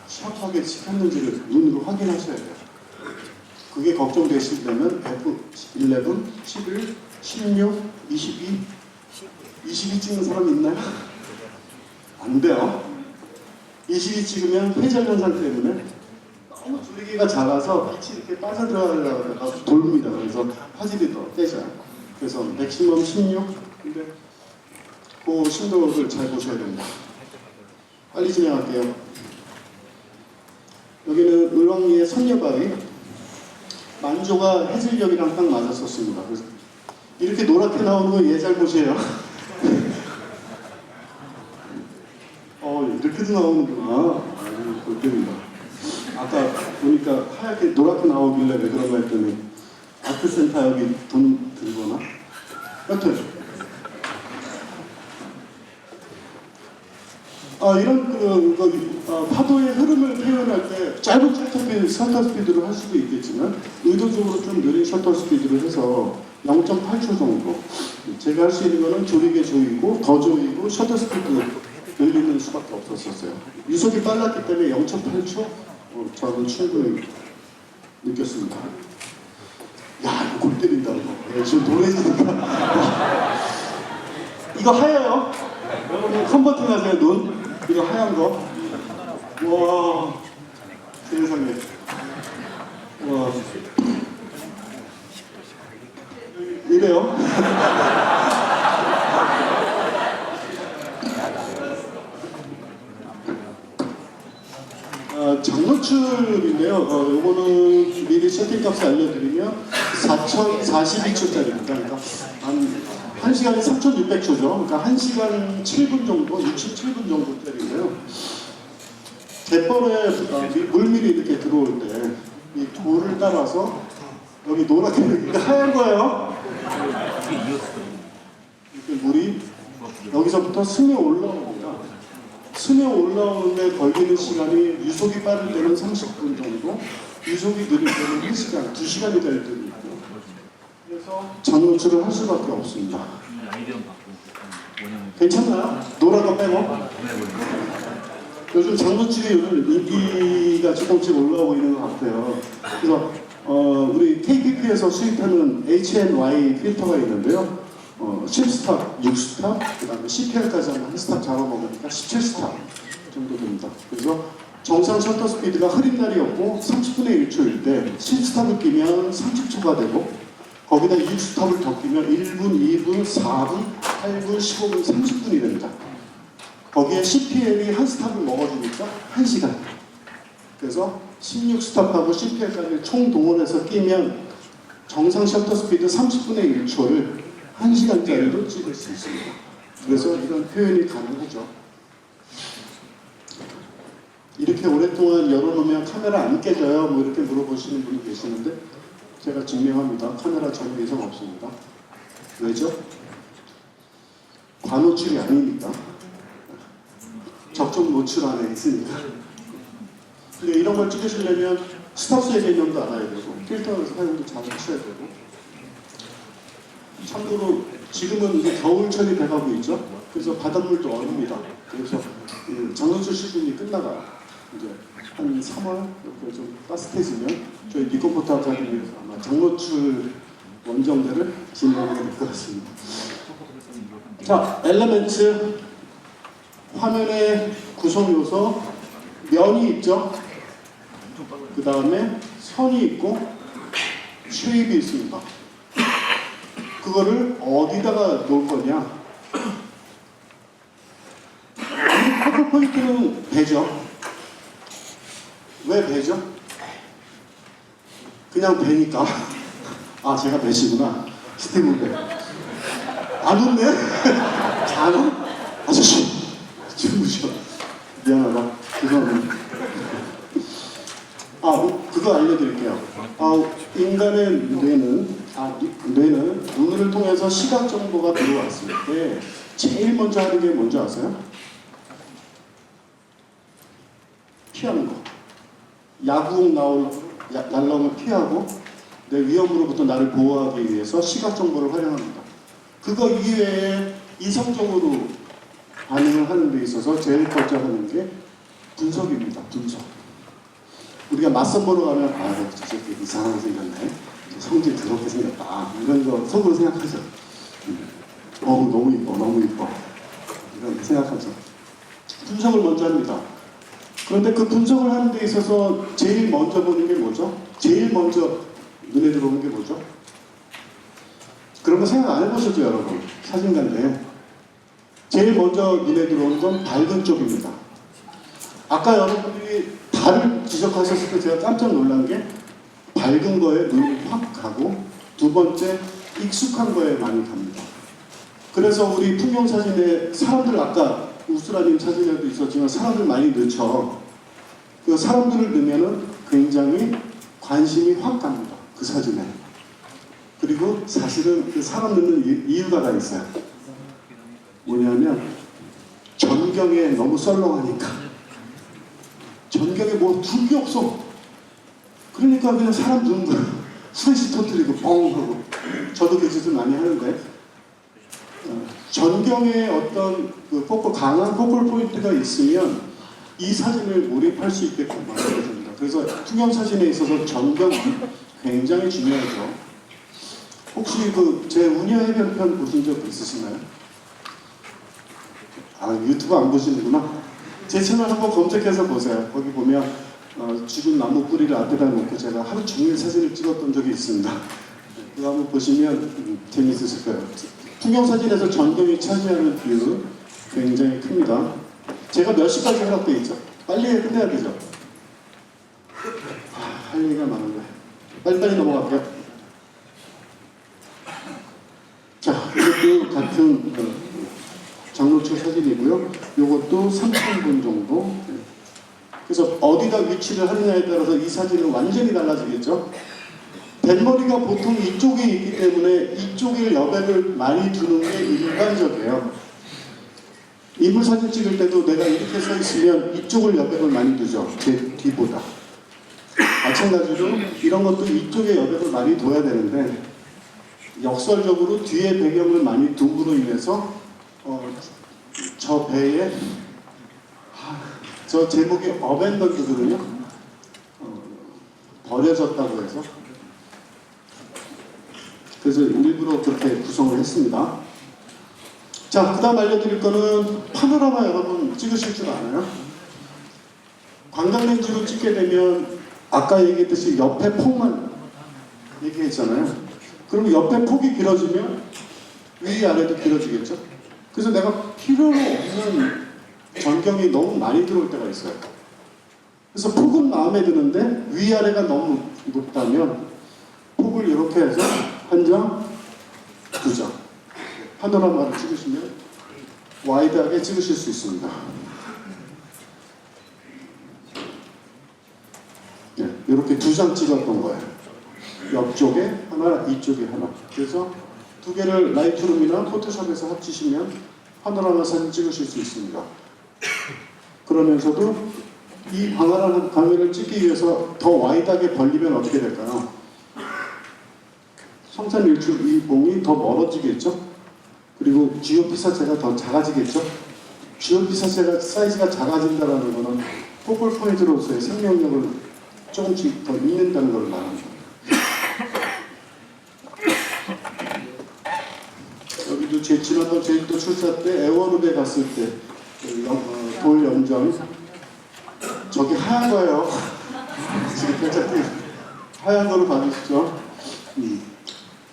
샤프하게 찍혔는지를 눈으로 확인하셔야 돼요. 그게 걱정되시려면 F11, 11, 16, 22, 22 찍는 사람 있나요? 안 돼요. 22 찍으면 회전현상 때문에 너무 줄기가 작아서 빛이 이렇게 빠져들어가다가 돌립니다. 그래서 화질이 더 떼져요. 그래서 맥시멈 16. 근데 그 심도를 잘 보셔야 됩니다. 빨리 진행할게요. 여기는 을왕리의 선녀바위. 만조가 해질녘이랑 딱 맞았었습니다. 그래서 이렇게 노랗게 나오는 거 얘 잘 보세요. 이렇게도 나오는구나. 볼때입니다. 아까 보니까 하얗게 노랗게 나오길래 왜 그런가 했더니 아트센터 여기 돈 들거나 여튼 이런 파도의 흐름을 표현할 때 짧은 셔터 스피드로 할 수도 있겠지만 의도적으로 좀 느린 셔터 스피드로 해서 0.8초 정도 제가 할 수 있는 거는 조리개 조이고 더 조이고 셔터 스피드 늘리는 수밖에 없었어요. 유속이 빨랐기 때문에 0.8초 저는 충분히 느꼈습니다. 야, 이거 골 때린다. 지금 노래지니까. 이거 하얘요. 여러분 컨버팅 하세요, 눈. 이거 하얀 거. 와, 세상에. 와. 이래요. 장노출인데요. 요거는 미리 세팅값을 알려드리면 4042초짜리입니다. 그러니까 한 1시간에 3600초죠. 그러니까 1시간 7분 정도, 67분 정도짜리고요. 갯벌에 물밀이 이렇게 들어올 때 이 돌을 따라서 여기 노랗게 이렇게 하얀 거예요. 이렇게 물이 여기서부터 스며 올라옵니다. 스며 올라오는데 걸리는 시간이 유속이 빠를 때는 30분 정도, 유속이 느릴 때는 1시간, 2시간이 될 때도 있고, 그래서 장노출을 할 수밖에 없습니다. 괜찮나요? 노란 거 빼고? 요즘 장노출이 요즘 인기가 조금씩 올라오고 있는 것 같아요. 그래서 우리 KPP에서 수입하는 HNY 필터가 있는데요. 10스탑, 6스탑, 그 다음에 CPR까지 하면 한 스탑 잡아먹으니까 17스탑 정도 됩니다. 그래서 정상 셔터 스피드가 흐린 날이 없고 30분의 1초일 때 10스탑을 끼면 30초가 되고, 거기다 6스탑을 더 끼면 1분, 2분, 4분, 8분, 15분, 30분이 됩니다. 거기에 CPL이 한 스탑을 먹어주니까 1시간. 그래서 16스탑하고 CPL까지 총 동원해서 끼면 정상 셔터 스피드 30분의 1초를 1시간짜리로 찍을 수 있습니다. 그래서 이런 표현이 가능하죠. 이렇게 오랫동안 열어놓으면 카메라 안 깨져요? 뭐 이렇게 물어보시는 분이 계시는데 제가 증명합니다. 카메라 전혀 이상 없습니다. 왜죠? 과노출이 아닙니다. 적정 노출 안에 있으니까. 근데 이런 걸 찍으시려면 스탑스의 개념도 알아야 되고 필터 사용도 잘 하셔야 되고, 참고로 지금은 이제 겨울철이 돼가고 있죠. 그래서 바닷물도 얼습니다. 그래서 장노출 시즌이 끝나가요. 이제 한 3월 이렇게 좀 따뜻해지면 저희 니코포터 아카데미에서 아마 장노출 원정대를 진행하게 될 것 같습니다. 자, 엘레멘트 화면의 구성 요소, 면이 있죠. 그 다음에 선이 있고 쉐입이 있습니다. 그거를 어디다가 놓을 거냐? 포커 포인트는 배죠. 왜 배죠? 그냥 배니까. 아, 제가 배시구나. 스티브 배. 안 웃네? 자는? 아저씨, 주무셔. 미안하다. 죄송합니다. 그거 알려드릴게요. 인간의 뇌는 눈을 통해서 시각 정보가 들어왔을 때 제일 먼저 하는 게 뭔지 아세요? 피하는 거. 야구공 날라오면 피하고 내 위험으로부터 나를 보호하기 위해서 시각 정보를 활용합니다. 그거 이외에 이성적으로 반응을 하는 데 있어서 제일 먼저 하는 게 분석입니다. 분석. 우리가 맞선 보러 가면 저 새끼 이상하게 생겼네. 성질 더럽게 생겼다. 이런 거 속으로 생각하죠. 너무 이뻐, 너무 이뻐. 이런 생각하죠. 분석을 먼저 합니다. 그런데 그 분석을 하는 데 있어서 제일 먼저 보는 게 뭐죠? 제일 먼저 눈에 들어오는 게 뭐죠? 그런 거 생각 안 해보셨죠, 여러분? 사진관인데. 제일 먼저 눈에 들어오는 건 밝은 쪽입니다. 아까 여러분들이 달을 지적하셨을 때 제가 깜짝 놀란 게 밝은 거에 눈이 확 가고, 두 번째 익숙한 거에 많이 갑니다. 그래서 우리 풍경 사진에 사람들, 아까 우스라님 사진에도 있었지만 사람들 많이 넣죠. 그 사람들을 넣으면은 굉장히 관심이 확 갑니다. 그 사진에. 그리고 사실은 그 사람 넣는 이유가 다 있어요. 뭐냐면 전경에 너무 썰렁하니까. 전경에 뭐 둘 게 없어. 그러니까 그냥 사람 두는 거예요. 후레쉬 터뜨리고 뻥 하고. 저도 그 짓을 많이 하는데, 전경에 어떤 강한 포컬 포인트가 있으면 이 사진을 몰입할 수 있게끔 만들어줍니다. 그래서 풍경 사진에 있어서 전경이 굉장히 중요하죠. 혹시 제 운여 해변편 보신 적 있으시나요? 유튜브 안 보시는구나. 제 채널 한번 검색해서 보세요. 거기 보면 죽은 나무 뿌리를 앞에다 놓고 제가 하루 종일 사진을 찍었던 적이 있습니다. 그거 한번 보시면 재미있으실 거예요. 풍경사진에서 전경이 차지하는 비율은 굉장히 큽니다. 제가 몇 시까지 허락되어 있죠? 빨리 끝내야 되죠? 할 얘기가 많은데 빨리빨리 넘어갈게요. 자, 이것도 같은 장노출 사진이고요. 이것도 3,000분 정도. 그래서 어디다 위치를 하느냐에 따라서 이 사진은 완전히 달라지겠죠. 뱃머리가 보통 이쪽에 있기 때문에 이쪽에 여백을 많이 두는 게 일반적이에요. 인물 사진 찍을 때도 내가 이렇게 서 있으면 이쪽을 여백을 많이 두죠. 제 뒤보다. 마찬가지로 이런 것도 이쪽에 여백을 많이 둬야 되는데 역설적으로 뒤에 배경을 많이 둠으로 인해서 저 배에 저 제목이 어벤던드거든요. 버려졌다고 해서 그래서 일부러 그렇게 구성을 했습니다. 자, 그 다음 알려드릴 거는 파노라마 여러분 찍으실 줄 아나요? 광각렌즈로 찍게 되면 아까 얘기했듯이 옆에 폭만 얘기했잖아요. 그럼 옆에 폭이 길어지면 위아래도 길어지겠죠? 그래서 내가 필요로 없는 전경이 너무 많이 들어올 때가 있어요. 그래서 폭은 마음에 드는데 위아래가 너무 높다면 폭을 이렇게 해서 한 장, 두 장 파노라마를 찍으시면 와이드하게 찍으실 수 있습니다. 네, 이렇게 두 장 찍었던 거예요. 옆쪽에 하나, 이쪽에 하나. 그래서 두 개를 라이트룸이나 포토샵에서 합치시면 파노라마 사진 찍으실 수 있습니다. 그러면서도 이 광활한 강의를 찍기 위해서 더 와이드하게 벌리면 어떻게 될까요? 성산일출 이 봉이 더 멀어지겠죠? 그리고 GOP 자체가 더 작아지겠죠? GOP 자체가 사이즈가 작아진다는 것은 포컬 포인트로서의 생명력을 조금씩 더 잃는다는 걸 말합니다. 여기도 지난번 제주도 출사 때 애월읍에 갔을 때 돌 염전 저기 하얀 거예요. 지금 괜찮지? 하얀 거로 봐주시죠.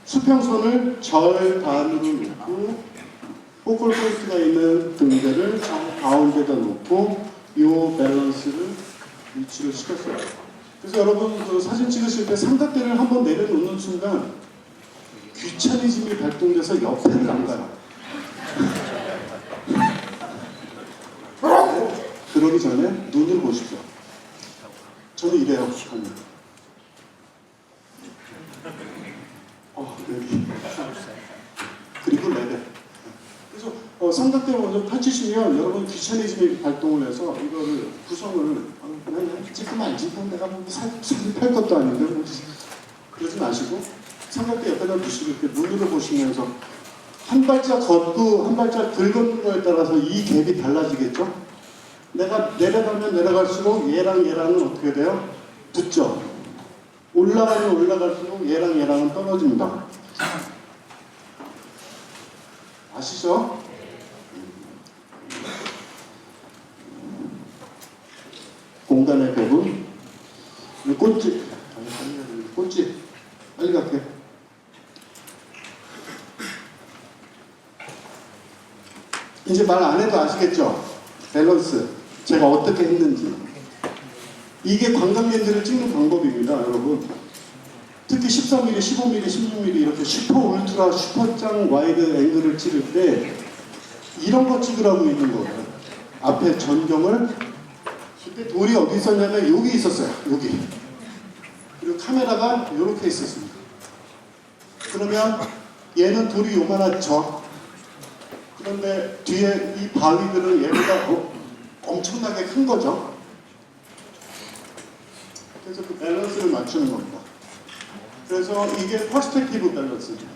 수평선을 절반으로 놓고 포컬 포인트가 있는 등대를 가운데다 놓고 이 밸런스를 위치를 시켰어요. 그래서 여러분 그 사진 찍으실 때 삼각대를 한번 내려놓는 순간 귀차니즘이 발동돼서 옆에를 안 가요. 그러기 전에 눈을 보십시오. 저는 이래요. 여기. 그리고 레벨. 그래서 삼각대를 먼저 펼치시면 여러분 귀차니즘이 발동을 해서 이거를 구성을 그냥 찍으면 안 찍으면 내가 뭐 사진 팔 것도 아닌데 뭐 그러지 마시고 삼각대 옆에다 두시고 이렇게 눈으로 보시면서 한 발짝 걷고 한 발짝 긁는 거에 따라서 이 갭이 달라지겠죠? 내가 내려가면 내려갈수록 얘랑 얘랑은 어떻게 돼요? 붙죠? 올라가면 올라갈수록 얘랑 얘랑은 떨어집니다. 아시죠? 공간의 벽은 꽃집 꽃집 빨리 갈게. 이제 말 안 해도 아시겠죠? 밸런스 제가 어떻게 했는지. 이게 광각렌즈를 찍는 방법입니다, 여러분. 특히 13mm, 15mm, 16mm 이렇게 슈퍼 울트라 슈퍼짱 와이드 앵글을 찍을 때 이런 거 찍으라고 있는 거예요. 앞에 전경을 그때 돌이 어디 있었냐면 여기 있었어요. 여기. 그리고 카메라가 이렇게 있었습니다. 그러면 얘는 돌이 요만하죠. 그런데 뒤에 이 바위들은 얘보다 엄청나게 큰 거죠. 그래서 그 밸런스를 맞추는 겁니다. 그래서 이게 퍼스펙티브 밸런스죠.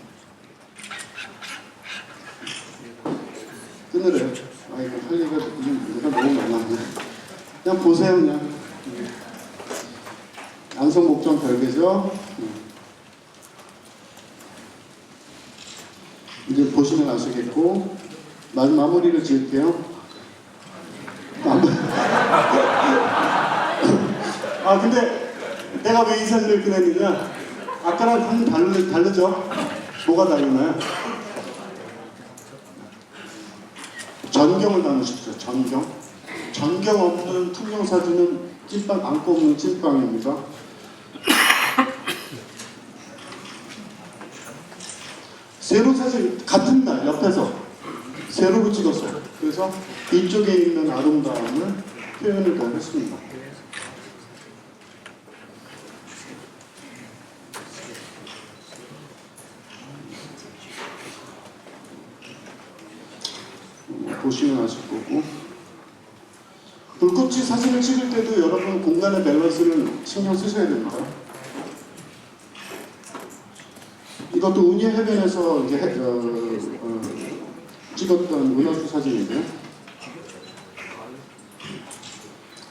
끊으래요. 아, 이거 할 얘기가 너무 많았네. 그냥 보세요, 그냥. 양성 목적 별개죠. 이제 보시면 아시겠고, 마무리를 지을게요. 아, 근데 내가 왜 이 사진을 꺼냈느냐? 아까랑 다르죠? 뭐가 다르나요? 전경을 나누십시오. 전경. 전경 없는 투명 사진은 찐빵, 안고 없는 찐빵입니다. 세로 사진 같은 날 옆에서 세로로 찍었어요. 그래서 이쪽에 있는 아름다움을 표현을 더 했습니다. 보시면 아실 거고 불꽃이 사진을 찍을 때도 여러분 공간의 밸런스를 신경 쓰셔야 됩니다. 이것도 운이 해변에서 이제 찍었던 은하수 사진인데요.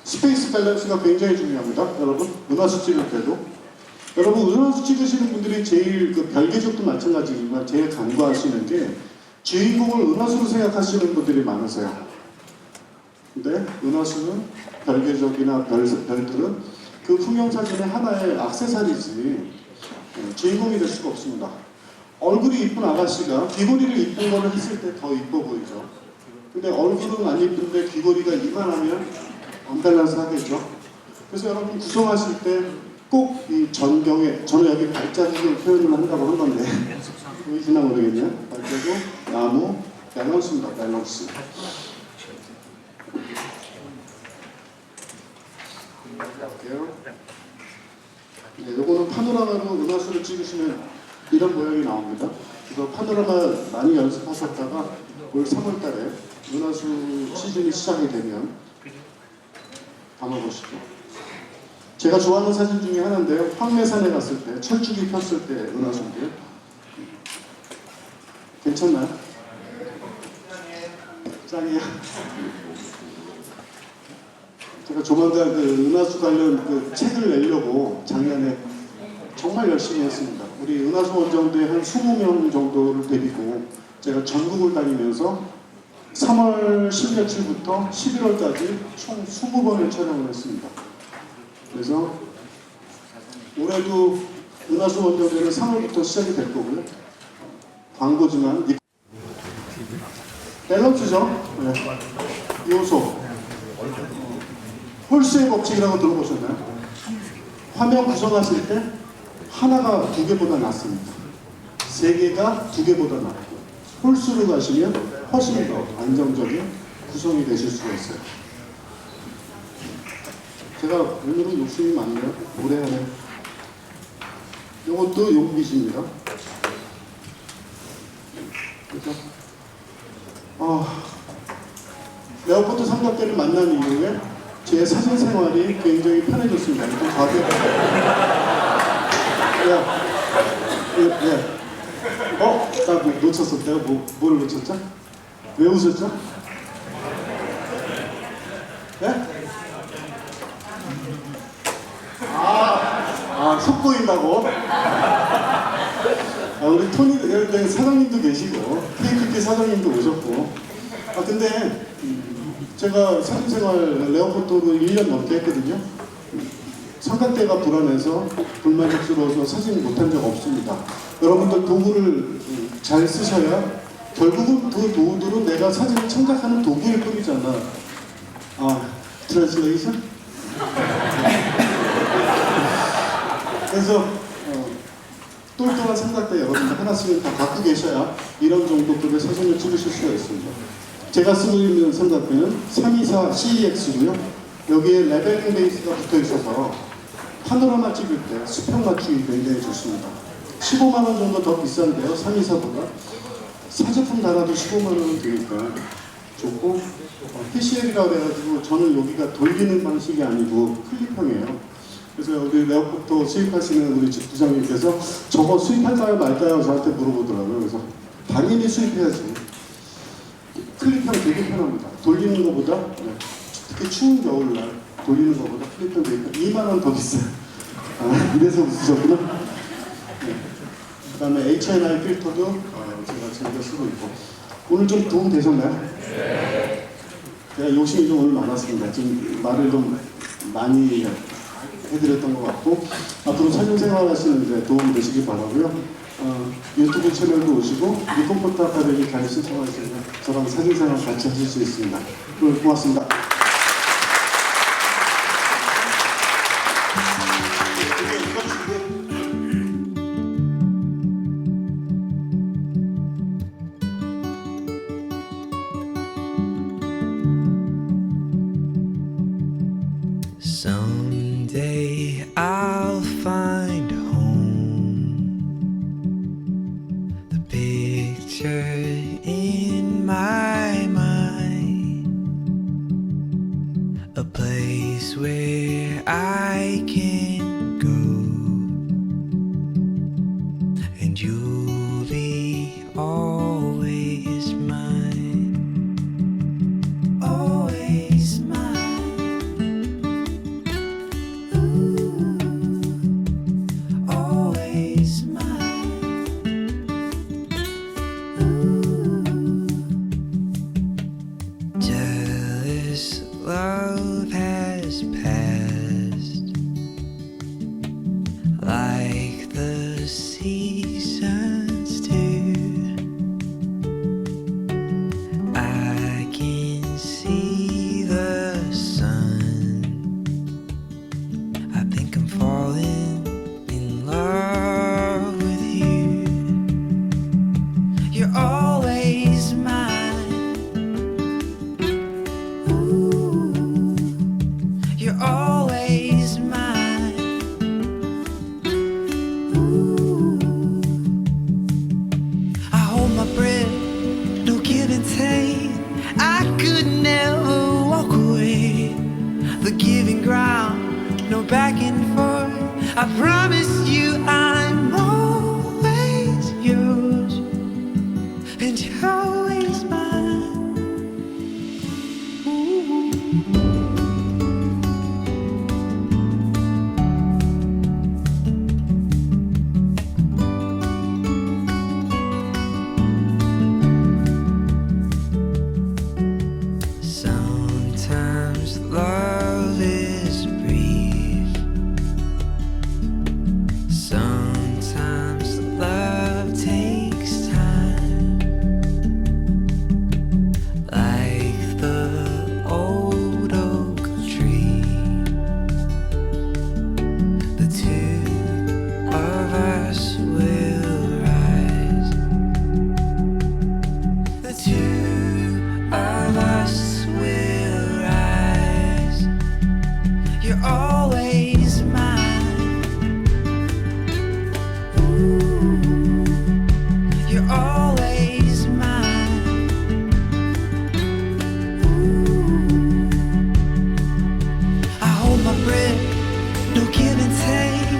스페이스 밸런스가 굉장히 중요합니다. 여러분 은하수 찍을 때도 여러분 은하수 찍으시는 분들이 제일 그 별개적도 마찬가지지만 제일 간과하시는 게 주인공을 은하수로 생각하시는 분들이 많으세요. 근데 은하수는 별개적이나 별들은 그 풍경사진의 하나의 액세서리지 주인공이 될 수가 없습니다. 얼굴이 이쁜 아가씨가 귀걸이를 이쁜 거를 했을 때 더 이뻐 보이죠. 근데 얼굴은 안 이쁜데 귀걸이가 이만하면 언밸런스 하겠죠. 그래서 여러분 구성하실 때 꼭 이 전경에, 저는 여기 발자국을 표현을 한다고 한 건데 보이시나 모르겠네요. 발자국, 나무, 밸런스입니다. 밸런스. 네, 요거는 파노라마로 은하수를 찍으시면 이런 모양이 나옵니다. 그래서 파노라마 많이 연습하셨다가 올 3월달에 은하수 시즌이 시작이 되면 담아보시죠. 제가 좋아하는 사진 중에 하나인데요. 황매산에 갔을 때 철쭉이 폈을 때 은하수인데요. 괜찮나요? 짱이에요. 제가 조만간 그 은하수 관련 그 책을 내려고 작년에 정말 열심히 했습니다. 우리 은하수 원정대 한 20명 정도를 데리고 제가 전국을 다니면서 3월 10며칠부터 11월까지 총 20번을 촬영을 했습니다. 그래서 올해도 은하수 원정대는 3월부터 시작이 될 거고요. 광고지만 밸런스죠. 네. 요소 홀수의 법칙이라고 들어보셨나요? 화면 구성하실 때 하나가 두 개보다 낫습니다. 세 개가 두 개보다 낫고 홀수로 가시면 훨씬 더 안정적인 구성이 되실 수가 있어요. 제가 오늘은 욕심이 많네요. 오래 하네. 이것도 용빛입니다. 그렇죠? 레오포트 삼각대를 만난 이후에 제 사진 생활이 굉장히 편해졌습니다. 좀 가볍게. 나 놓쳤어. 내가 뭐를 놓쳤죠? 왜 웃었죠? 네? 속 보인다고? 우리 토니, 사장님도 계시고, KPP 사장님도 오셨고. 근데, 제가 사진생활 레오포토를 1년 넘게 했거든요. 삼각대가 불안해서 불만족스러워서 사진 못한 적 없습니다. 여러분들 도구를 잘 쓰셔야 결국은 그 도구들은 내가 사진을 창작하는 도구일 뿐이잖아. 트랜슬레이션? 그래서 똘똘한 삼각대 여러분들 하나씩은 다 갖고 계셔야 이런 정도급의 사진을 찍으실 수가 있습니다. 제가 쓰고 있는 삼각대는 324 CEX고요. 여기에 레벨링 베이스가 붙어 있어서 파노라마 찍을 때 수평 맞추기 굉장히 좋습니다. 15만 원 정도 더 비싼데요. 324보다. 사제품 달아도 15만 원은 되니까 좋고 PCL이라고 해가지고 저는 여기가 돌리는 방식이 아니고 클립형이에요. 그래서 우리 레오포토 수입하시는 우리 집 부장님께서 저거 수입할까요 말까요 저한테 물어보더라고요. 그래서 당연히 수입해야지. 클립형 되게 편합니다. 돌리는 것보다 특히 추운 겨울날 돌리는 것보다 클립형 되게 편. 2만 원 더 비싸요. 이래서 웃으셨구나. 네. 그 다음에 HNI 필터도 제가 즐겨 쓰고 있고. 오늘 좀 도움 되셨나요? 네. 제가 욕심이 좀 오늘 많았습니다. 좀 말을 좀 많이 해드렸던 것 같고 앞으로 사진 생활 하시는데 도움 되시길 바라고요. 유튜브 채널도 오시고 리컴포트 아카데미 잘 신청하시면 저랑 사진 생활 같이 하실 수 있습니다. 오늘 고맙습니다. Someday I'll find home. The picture in my mind, a place where I can go, and you'll be always mine, always mine. Ooh, always mine. Ooh. Jealous love has passed like the seasons do. I can see the sun. I think I'm falling in love with you. You're always mine. Ooh, you're always mine. Ooh, I hold my breath, no give and take. I could never walk away. The giving ground, no back and forth. I promise you I'm always yours, and you're always mine. Ooh. Sometimes love is brief. Sometimes love takes time. Like the old oak tree, the two of us will rise. The two of us will rise. You're always mine. Ooh, you're always mine. Ooh, I hold my breath, no give and take.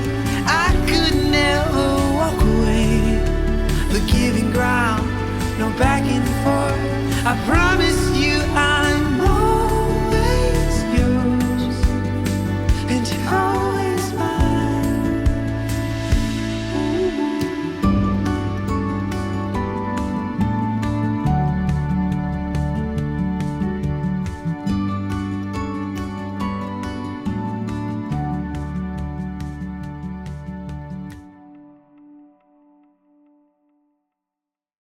I could never walk away. The giving ground, no back and forth. I promise.